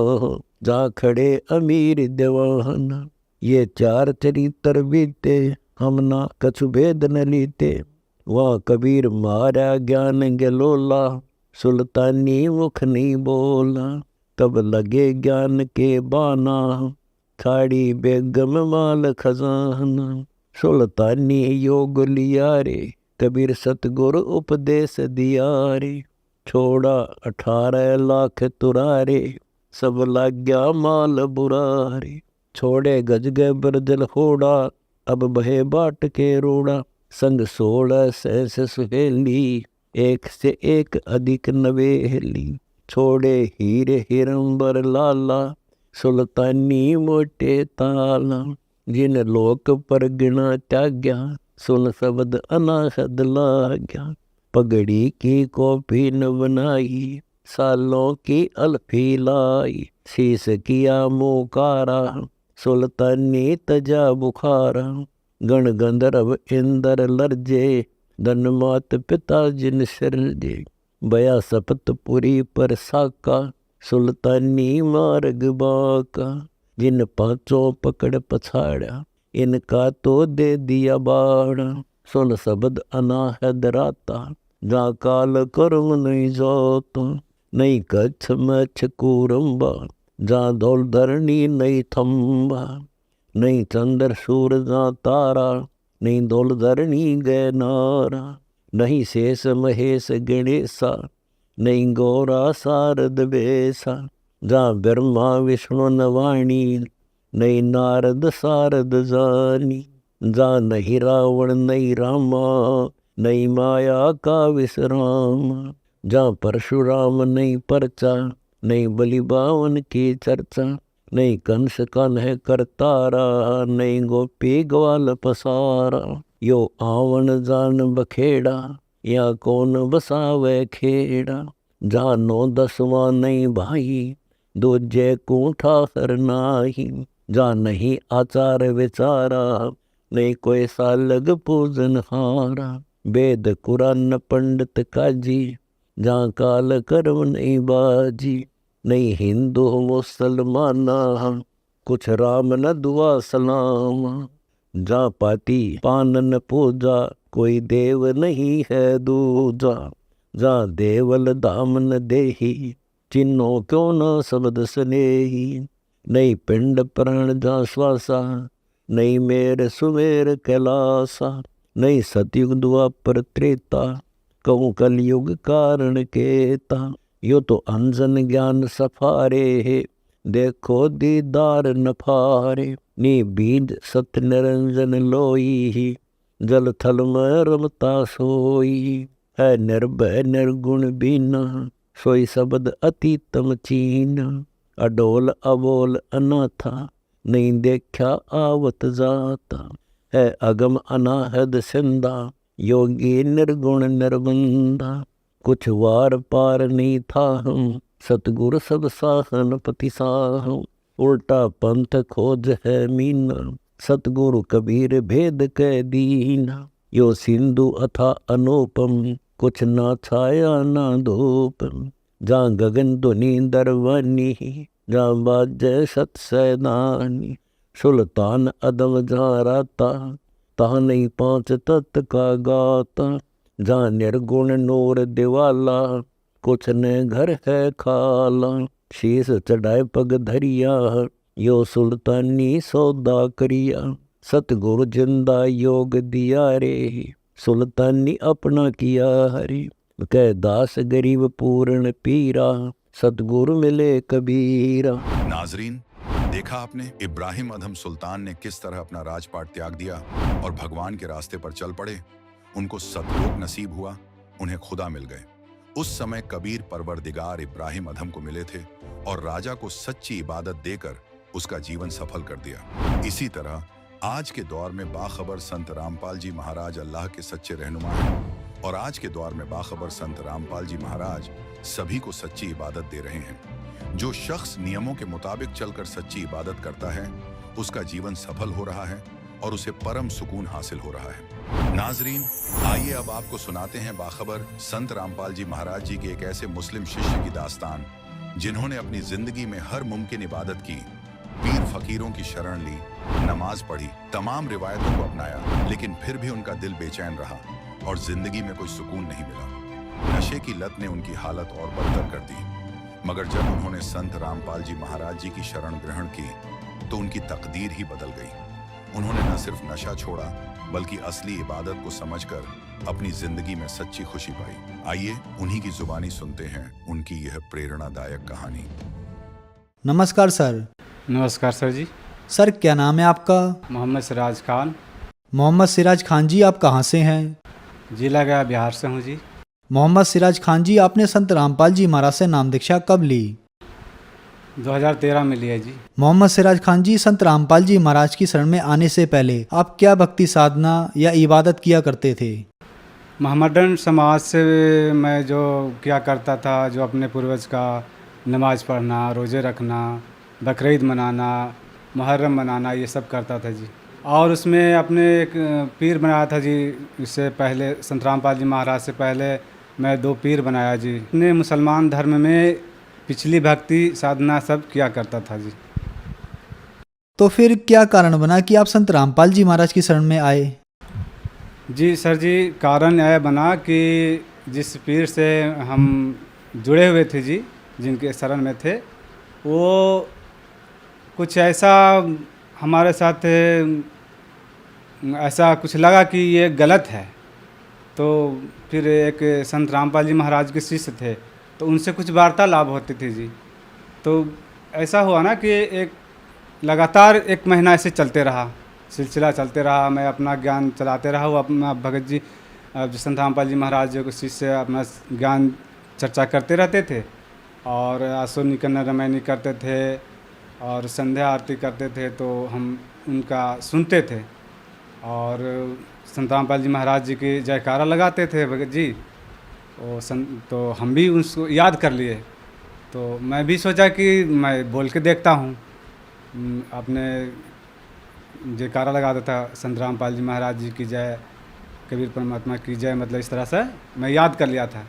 जा खड़े अमीर दीवाना। ये चार चरित्र बीते, हम ना कछु भेद न लीते। वहाँ कबीर मारा ज्ञान गलोला, सुल्तानी मुख नहीं बोला। तब लगे ज्ञान के बाना, खाड़ी बेगम माल खजाना। सुल्तानी योग लिया रे, कबीर सतगुरु उपदेश दिया रे। छोड़ा 18 लाख तुरारे, सब लग गया माल बुरारे। छोड़े गज गए बरजल होड़ा, अब बहे बाट के रोड़ा। संग 16 सहस सुहेली, एक से एक अधिक नवेली। छोड़े हीरे हिरंबर लाला, सुल्तानी मोटे ताला। जिन लोक पर गिना त्याग्या, सुन शब्द अनाहद लाग्या। पगड़ी की कॉपी न बनाई, सालों की अल्फी लाई। शीस किया मोकारा, सुल्तानी तजा बुखारा। गण गंधर्व इंदर लर्जे, धन मात पिता जिन सिरजे। बया सपतपुरी पर साका, सुल्तानी मार्ग बाका। जिन पांचों पकड़ पछाड़ा, इनका तो दे दिया बाड़ा। सुन शब्द अनाहद राता, जा काल कर्म नहीं जाता। नहीं कच्छ मच्छ कूरम्बा, जा धौल धरणी नहीं थम्बा। नहीं चंद्र सूर जा तारा, नहीं धौल धरणी गए नारा। नहीं शेष महेश गणेशा, नहीं गौरा शारद बेसा। जा ब्रह्मा विष्णु नवाणी, नहीं नारद शारद जानी। जा नहीं रावण नहीं रामा, नहीं माया का विश्राम। जा परशुराम नहीं परचा, नहीं बलि बावन की चर्चा। नहीं कंस कन्ह करतारा, नहीं गोपी ग्वाल पसारा। यो आवन जान बखेड़ा, या कौन बसावे खेड़ा। जा 9 10वां नहीं भाई, दूजे कूठा सरनाही। जा नहीं आचार विचारा, नहीं कोई सालग पूजन हारा। वेद कुरान पंडित काजी, जा काल कर्म नहीं बाजी। नहीं हिंदू मुसलमाना, कुछ राम न दुआ सलाम। जा पाती पान न पूजा, कोई देव नहीं है दूजा। जा देवल धाम न देही, चिन्हो क्यों न शब्द स्नेही। नहीं पिंड प्राण जा श्वासा, नहीं मेर सुमेर कैलासा। नहीं सतयुग द्वापर त्रेता, कहूँ कलयुग कारण केता। यो तो अंजन ज्ञान सफारे, देखो दीदार नफारे। नी बीज सत निरंजन लोई, जल थल में रमता सोई। है निर्भय निर्गुण बीना, सोई शब्द अतीतम चीना। अडोल अबोल अनाथा, नहीं देखा आवत जाता। है अगम अनाहद सिंधा, योगी निर्गुण निर्बंधा। कुछ वार पार नहीं था हम, सतगुर सब साहन पति साहम। उल्टा पंथ खोज है मीना, सतगुरु कबीर भेद कह दीना। यो सिंधु अथा अनुपम, कुछ ना छाया ना धूप। जहाँ गगन ध्वनि दरवानी, जहाँ बाजे सत सैदानी। सुल्तान अदम जहाँ राता, तहाँ नहीं पांच तत्त का गाता। जहाँ निर्गुण नूर दिवाला, कुछ ने घर है खाला। शीस चढ़ाए पग धरिया, यो सुल्तानी सौदा करिया। सतगुरु जिंदा योग दिया रे, सुल्तानी अपना किया हरे। कह दास गरीब पूर्ण पीरा, सतगुरु मिले कबीरा। नाजरीन, देखा आपने इब्राहिम अदहम सुल्तान ने किस तरह अपना राजपाट त्याग दिया और भगवान के रास्ते पर चल पड़े। उनको सतलोक नसीब हुआ, उन्हें खुदा मिल गए। उस समय कबीर परवरदिगार इब्राहिम अदहम को मिले थे और राजा को सच्ची इबादत देकर उसका जीवन सफल कर दिया। इसी तरह आज के दौर में बाखबर संत रामपाल जी महाराज अल्लाह के सच्चे रहनुमा हैं और आज के दौर में बाखबर संत रामपाल जी महाराज सभी को सच्ची इबादत दे रहे हैं। जो शख्स नियमों के मुताबिक चलकर सच्ची इबादत करता है, उसका जीवन सफल हो रहा है और उसे परम सुकून हासिल हो रहा है। नाजरीन, आइए अब आपको सुनाते हैं बाखबर संत रामपाल जी महाराज जी के एक ऐसे मुस्लिम शिष्य की दास्तान, जिन्होंने अपनी जिंदगी में हर मुमकिन इबादत की, पीर फकीरों की शरण ली, नमाज पढ़ी, तमाम रिवायतों को अपनाया, लेकिन फिर भी उनका दिल बेचैन रहा और जिंदगी में कोई सुकून नहीं मिला। नशे की लत ने उनकी हालत और बदतर कर दी। मगर जब उन्होंने संत रामपाल जी महाराज जी की शरण ग्रहण की तो उनकी तकदीर ही बदल गई। उन्होंने न सिर्फ नशा छोड़ा बल्कि असली इबादत को समझकर अपनी जिंदगी में सच्ची खुशी पाई। आइए उन्हीं की जुबानी सुनते हैं उनकी यह प्रेरणादायक कहानी। नमस्कार सर। नमस्कार सर जी। सर क्या नाम है आपका? मोहम्मद सिराज खान। मोहम्मद सिराज खान जी, आप कहाँ से हैं? जिला गया बिहार से हूँ जी। मोहम्मद सिराज खान जी, आपने संत रामपाल जी महाराज से नाम दीक्षा कब ली? 2013 में लिया जी। मोहम्मद सिराज खान जी, संत रामपाल जी महाराज की शरण में आने से पहले आप क्या भक्ति साधना या इबादत किया करते थे? मोहम्मदन समाज से मैं जो क्या करता था, जो अपने पूर्वज का नमाज़ पढ़ना, रोज़े रखना, बकरीद मनाना, मुहर्रम मनाना, ये सब करता था जी। और उसमें अपने एक पीर बनाया था जी। इससे पहले संत रामपाल जी महाराज से पहले मैं 2 पीर बनाया जी। अपने मुसलमान धर्म में पिछली भक्ति साधना सब किया करता था जी। तो फिर क्या कारण बना कि आप संत रामपाल जी महाराज की शरण में आए? जी सर जी, कारण यह बना कि जिस पीर से हम जुड़े हुए थे जी, जिनके शरण में थे, वो कुछ ऐसा हमारे साथ ऐसा कुछ लगा कि ये गलत है। तो फिर एक संत रामपाल जी महाराज के शिष्य थे, तो उनसे कुछ वार्तालाप होती थी जी। तो ऐसा हुआ ना कि एक लगातार 1 महीना ऐसे चलते रहा, सिलसिला चलते रहा। मैं अपना ज्ञान चलाते रहा। वो अपना भगत जी संत रामपाल जी महाराज जी के शिष्य अपना ज्ञान चर्चा करते रहते थे और आसो निकन्ना रामायणी करते थे और संध्या आरती करते थे। तो हम उनका सुनते थे और संत रामपाल जी महाराज जी की जयकारा लगाते थे भगत जी। तो हम भी उसको याद कर लिए। तो मैं भी सोचा कि मैं बोल के देखता हूँ। अपने जयकारा लगाता था, संत रामपाल जी महाराज जी की जय, कबीर परमात्मा की जय, मतलब इस तरह से मैं याद कर लिया था।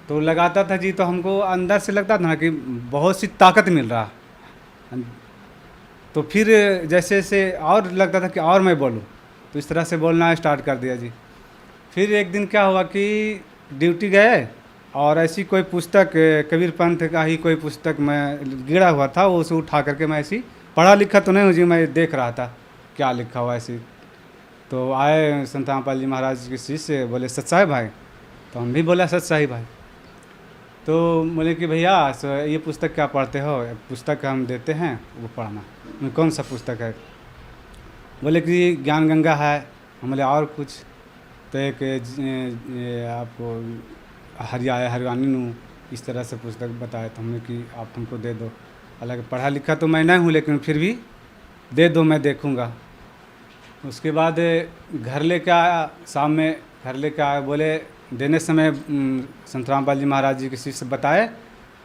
तो लगाता था जी। तो हमको अंदर से लगता था ना कि बहुत सी ताकत मिल रहा। तो फिर जैसे जैसे और लगता था कि और मैं बोलूं, तो इस तरह से बोलना स्टार्ट कर दिया जी। फिर एक दिन क्या हुआ कि ड्यूटी गए और ऐसी कोई पुस्तक, कबीर पंथ का ही कोई पुस्तक मैं गिरा हुआ था, वो उसे उठा करके मैं ऐसी, पढ़ा लिखा तो नहीं हूँ जी, मैं देख रहा था क्या लिखा हुआ ऐसी। तो आए संत रामपाल जी महाराज के शिष्य, बोले सच्चाई भाई। तो हम भी बोला सच्चाई भाई। तो बोले कि भैया ये पुस्तक क्या पढ़ते हो? पुस्तक हम देते हैं, वो पढ़ना। कौन सा पुस्तक है? बोले कि ज्ञान गंगा है। हम बोले और कुछ? तो एक आपको हरियाणी नू इस तरह से पुस्तक बताया। तो हमने कि आप हमको दे दो। हालांकि पढ़ा लिखा तो मैं नहीं हूँ, लेकिन फिर भी दे दो, मैं देखूँगा। उसके बाद घर लेके आया, शाम में घर लेके आया। बोले देने समय संत रामपाल जी महाराज जी किसी से बताए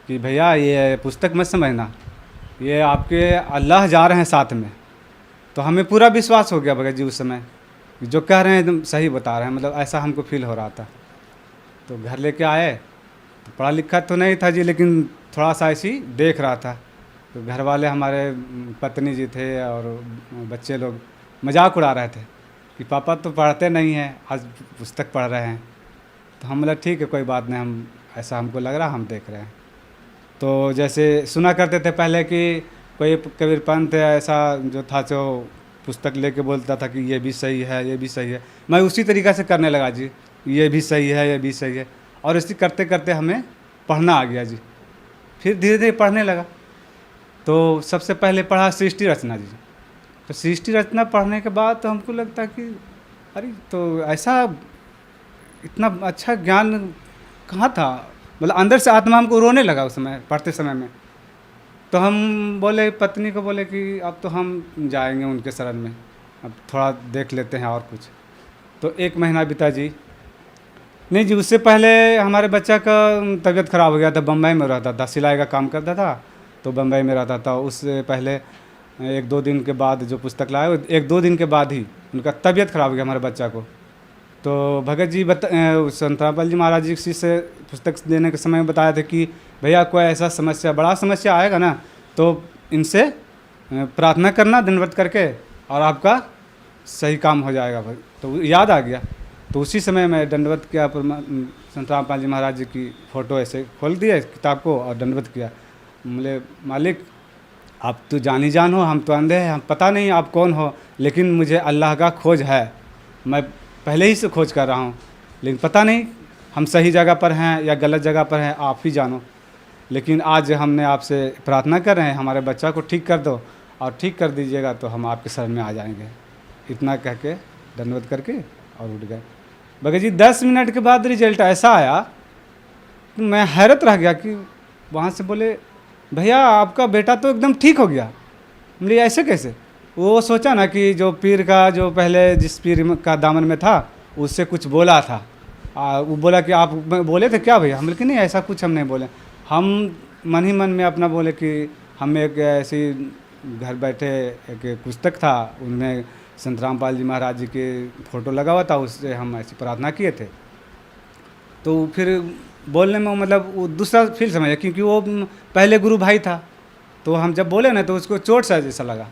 कि भैया ये पुस्तक मत समझना, ये आपके अल्लाह जा रहे हैं साथ में। तो हमें पूरा विश्वास हो गया भगत जी उस समय, जो कह रहे हैं एकदम सही बता रहे हैं, मतलब ऐसा हमको फील हो रहा था। तो घर लेके आए, तो पढ़ा लिखा तो नहीं था जी, लेकिन थोड़ा सा ऐसी देख रहा था। तो घर वाले हमारे पत्नी जी थे और बच्चे लोग मजाक उड़ा रहे थे कि पापा तो पढ़ते नहीं हैं, आज पुस्तक पढ़ रहे हैं। तो हम बोला ठीक है कोई बात नहीं, हम ऐसा हमको लग रहा हम देख रहे हैं। तो जैसे सुना करते थे पहले कि कोई कबीर पंथ ऐसा जो था जो पुस्तक लेके बोलता था कि ये भी सही है, ये भी सही है। मैं उसी तरीक़ा से करने लगा जी, ये भी सही है, ये भी सही है, और इसी करते करते हमें पढ़ना आ गया जी। फिर धीरे धीरे पढ़ने लगा। तो सबसे पहले पढ़ा सृष्टि रचना जी। तो सृष्टि रचना पढ़ने के बाद तो हमको लगता कि अरे तो ऐसा इतना अच्छा ज्ञान कहाँ था, मतलब अंदर से आत्मा हमको रोने लगा उस समय पढ़ते समय में। तो हम बोले पत्नी को बोले कि अब तो हम जाएंगे उनके शरण में, अब थोड़ा देख लेते हैं और कुछ। तो 1 महीना बीता जी। नहीं जी, उससे पहले हमारे बच्चा का तबीयत ख़राब हो गया था, बम्बई में रहता था, सिलाई का काम करता था, तो बम्बई में रहता था। उससे पहले 1-2 दिन के बाद जो पुस्तक लाए, 1-2 दिन के बाद ही उनका तबीयत ख़राब हो गया हमारे बच्चा को। तो भगत जी संत रामपाल जी महाराज जी किसी से पुस्तक देने के समय में बताया था कि भैया कोई ऐसा समस्या, बड़ा समस्या आएगा ना, तो इनसे प्रार्थना करना दंडवत करके, और आपका सही काम हो जाएगा भाई। तो याद आ गया। तो उसी समय मैं दंडवत किया, संत रामपाल जी महाराज जी की फ़ोटो ऐसे खोल दिया किताब को और दंडवत किया। बोले मालिक आप तो जानी जान हो, हम तो अंधे हैं, हम पता नहीं आप कौन हो, लेकिन मुझे अल्लाह का खोज है। मैं पहले ही से खोज कर रहा हूँ, लेकिन पता नहीं हम सही जगह पर हैं या गलत जगह पर हैं, आप ही जानो। लेकिन आज हमने आपसे प्रार्थना कर रहे हैं, हमारे बच्चा को ठीक कर दो, और ठीक कर दीजिएगा तो हम आपके शरण में आ जाएंगे। इतना कह के दंडवत करके और उठ गए। भगत जी 10 मिनट के बाद रिजल्ट ऐसा आया कि मैं हैरत रह गया कि वहाँ से बोले भैया आपका बेटा तो एकदम ठीक हो गया। बोले ऐसे कैसे? वो सोचा ना कि जो पीर का, जो पहले जिस पीर का दामन में था, उससे कुछ बोला था। वो बोला कि आप बोले थे क्या भैया? हम बोले कि नहीं ऐसा कुछ हम नहीं बोले। हम मन ही मन में अपना बोले कि हम एक ऐसी घर बैठे एक पुस्तक था, उनमें संत रामपाल जी महाराज जी के फ़ोटो लगा हुआ था, उससे हम ऐसी प्रार्थना किए थे। तो फिर बोलने में मतलब वो दूसरा फील समझा, क्योंकि वो पहले गुरु भाई था। तो हम जब बोले ना तो उसको चोट सा जैसा लगा,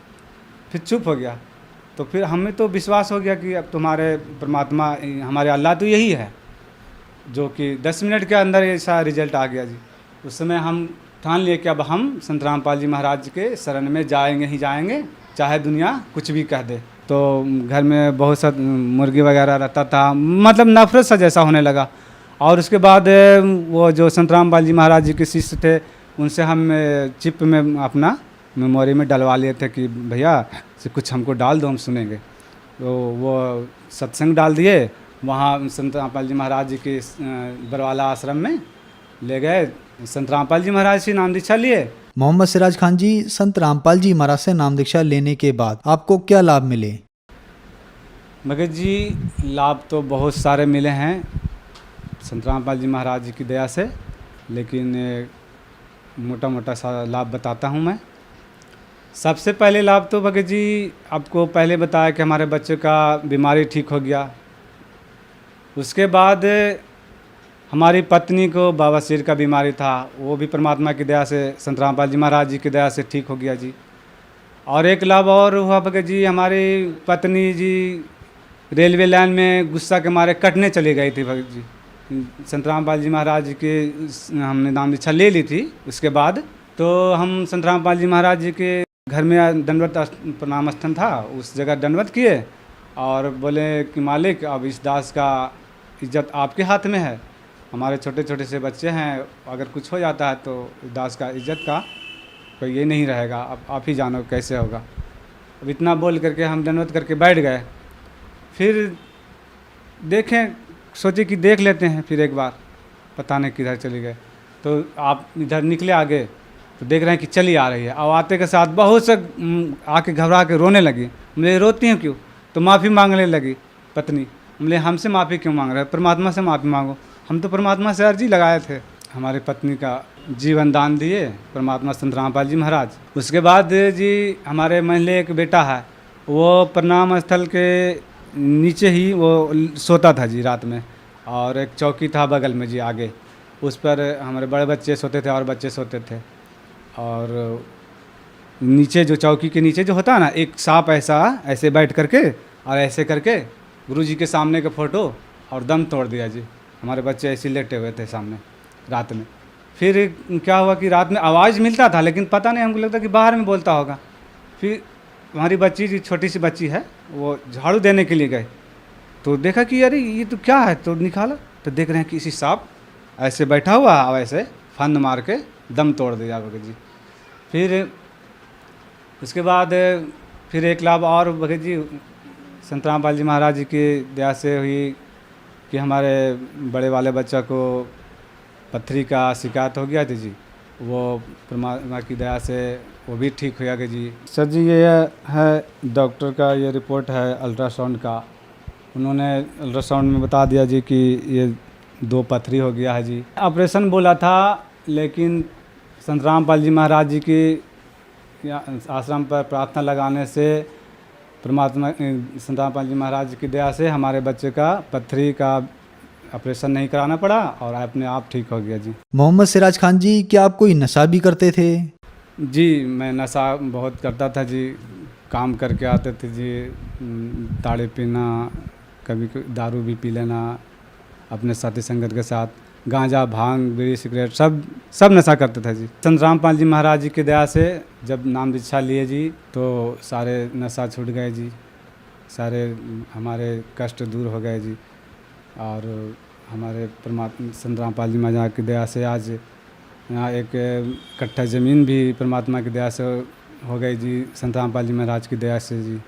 फिर चुप हो गया। तो फिर हमें तो विश्वास हो गया कि अब तुम्हारे परमात्मा, हमारे अल्लाह तो यही है, जो कि 10 मिनट के अंदर ऐसा रिजल्ट आ गया जी। उस समय हम ठान लिए कि अब हम संत रामपाल जी महाराज के शरण में जाएंगे ही जाएंगे, चाहे दुनिया कुछ भी कह दे। तो घर में बहुत सा मुर्गी वगैरह रहता था, मतलब नफरत सा जैसा होने लगा। और उसके बाद वो जो संत रामपाल जी महाराज जी के शिष्य थे, उनसे हम चिप में अपना मेमोरी में डलवा लिए थे कि भैया से कुछ हमको डाल दो, हम सुनेंगे। तो वो सत्संग डाल दिए। वहाँ संत रामपाल जी महाराज जी के बरवाला आश्रम में ले गए। संत रामपाल जी महाराज से नाम दीक्षा लिए। मोहम्मद सिराज खान जी, संत रामपाल जी महाराज से नाम दीक्षा लेने के बाद आपको क्या लाभ मिले? भगत जी लाभ तो बहुत सारे मिले हैं संत रामपाल जी महाराज जी की दया से, लेकिन मोटा मोटा सा लाभ बताता हूँ मैं। सबसे पहले लाभ तो भगत जी आपको पहले बताया कि हमारे बच्चे का बीमारी ठीक हो गया। उसके बाद हमारी पत्नी को बवासीर का बीमारी था, वो भी परमात्मा की दया से, संत रामपाल जी महाराज जी की दया से ठीक हो गया जी। और एक लाभ और हुआ भगत जी, हमारी पत्नी जी रेलवे लाइन में गुस्सा के मारे कटने चली गई थी भगत जी। संत रामपाल जी महाराज जी के हमने नाम दीक्षा ले ली थी। उसके बाद तो हम संत रामपाल जी महाराज जी के घर में दंडवत प्रणाम स्थन था, उस जगह दंडवत किए और बोले कि मालिक अब इस दास का इज्जत आपके हाथ में है, हमारे छोटे छोटे से बच्चे हैं, अगर कुछ हो जाता है तो इस दास का इज्जत का कोई ये नहीं रहेगा, अब आप ही जानो कैसे होगा। अब इतना बोल करके हम दंडवत करके बैठ गए। फिर देखें, सोचे कि देख लेते हैं फिर एक बार, पता नहीं किधर चली गए। तो आप इधर निकले आगे तो देख रहे हैं कि चली आ रही है। अब आते के साथ बहुत से आके घबरा के रोने लगी। मुझे रोती हैं क्यों? तो माफ़ी मांगने लगी पत्नी। बोले हमसे माफ़ी क्यों मांग रहे हो, परमात्मा से माफ़ी मांगो। हम तो परमात्मा से अर्जी लगाए थे। हमारी पत्नी का जीवन दान दिए परमात्मा संत रामपाल जी महाराज। उसके बाद जी हमारे महल्ले एक बेटा है, वो प्रणाम स्थल के नीचे ही वो सोता था जी रात में, और एक चौकी था बगल में जी आगे, उस पर हमारे बड़े बच्चे सोते थे और बच्चे सोते थे। और नीचे जो चौकी के नीचे जो होता है ना, एक सांप ऐसे बैठ करके और ऐसे करके गुरुजी के सामने का फ़ोटो और दम तोड़ दिया जी। हमारे बच्चे ऐसे लेटे हुए थे सामने रात में। फिर क्या हुआ कि रात में आवाज़ मिलता था, लेकिन पता नहीं, हमको लगता कि बाहर में बोलता होगा। फिर हमारी बच्ची जी, छोटी सी बच्ची है, वो झाड़ू देने के लिए गए तो देखा कि अरे ये तो क्या है, तो निकाला तो देख रहे हैं कि इसी सांप ऐसे बैठा हुआ है और ऐसे फंद मार के दम तोड़ दिया भगत जी। फिर उसके बाद फिर एक लाभ और भगत जी संत रामपाल जी महाराज जी की दया से हुई कि हमारे बड़े वाले बच्चा को पथरी का शिकायत हो गया था जी, वो परमात्मा की दया से वो भी ठीक हो गया जी। सर जी ये है डॉक्टर का ये रिपोर्ट है अल्ट्रासाउंड का, उन्होंने अल्ट्रासाउंड में बता दिया जी कि ये 2 पथरी हो गया है जी। ऑपरेशन बोला था, लेकिन संत रामपाल जी महाराज जी की आश्रम पर प्रार्थना लगाने से परमात्मा संत रामपाल जी महाराज की दया से हमारे बच्चे का पथरी का ऑपरेशन नहीं कराना पड़ा और अपने आप ठीक हो गया जी। मोहम्मद सिराज खान जी, क्या आप कोई नशा भी करते थे? जी मैं नशा बहुत करता था जी, काम करके आते थे जी, ताड़े पीना, कभी दारू भी पी लेना अपने साथी संगत के साथ, गांजा भांग बीड़ी सिगरेट सब नशा करते थे जी। संत रामपाल जी महाराज जी की दया से जब नाम दीक्षा लिए जी तो सारे नशा छूट गए जी, सारे हमारे कष्ट दूर हो गए जी। और हमारे परमात्मा संत रामपाल जी महाराज की दया से आज यहाँ एक कट्ठा ज़मीन भी परमात्मा की दया से हो गई जी, संत रामपाल जी महाराज की दया से जी।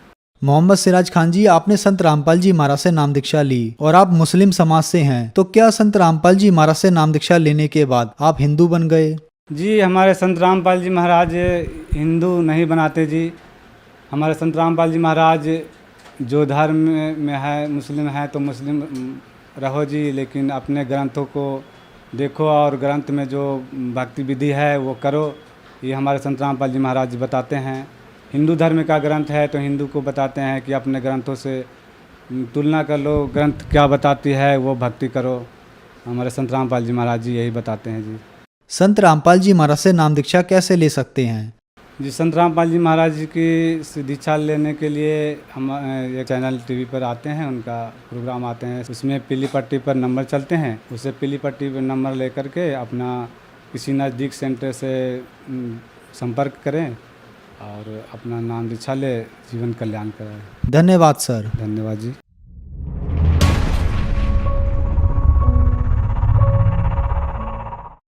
मोहम्मद सिराज खान जी, आपने संत रामपाल जी महाराज से नाम दीक्षा ली और आप मुस्लिम समाज से हैं, तो क्या संत रामपाल जी महाराज से नाम दीक्षा लेने के बाद आप हिंदू बन गए? जी हमारे संत रामपाल जी महाराज हिंदू नहीं बनाते जी। हमारे संत रामपाल जी महाराज जो धर्म में है, मुस्लिम है तो मुस्लिम रहो जी, लेकिन अपने ग्रंथों को देखो और ग्रंथ में जो भक्ति विधि है वो करो, ये हमारे संत रामपाल जी महाराज बताते हैं। हिंदू धर्म का ग्रंथ है तो हिंदू को बताते हैं कि अपने ग्रंथों से तुलना कर लो, ग्रंथ क्या बताती है वो भक्ति करो। हमारे संत रामपाल जी महाराज जी यही बताते हैं जी। संत रामपाल जी महाराज से नाम दीक्षा कैसे ले सकते हैं? जी संत रामपाल जी महाराज जी की दीक्षा लेने के लिए हम एक चैनल टीवी पर आते हैं, उनका प्रोग्राम आते हैं, उसमें पीली पट्टी पर नंबर चलते हैं, उसे पीली पट्टी पर नंबर लेकर के अपना किसी नज़दीक सेंटर से संपर्क करें और अपना नाम दीक्षा ले, जीवन कल्याण कराएं। धन्यवाद सर। धन्यवाद जी।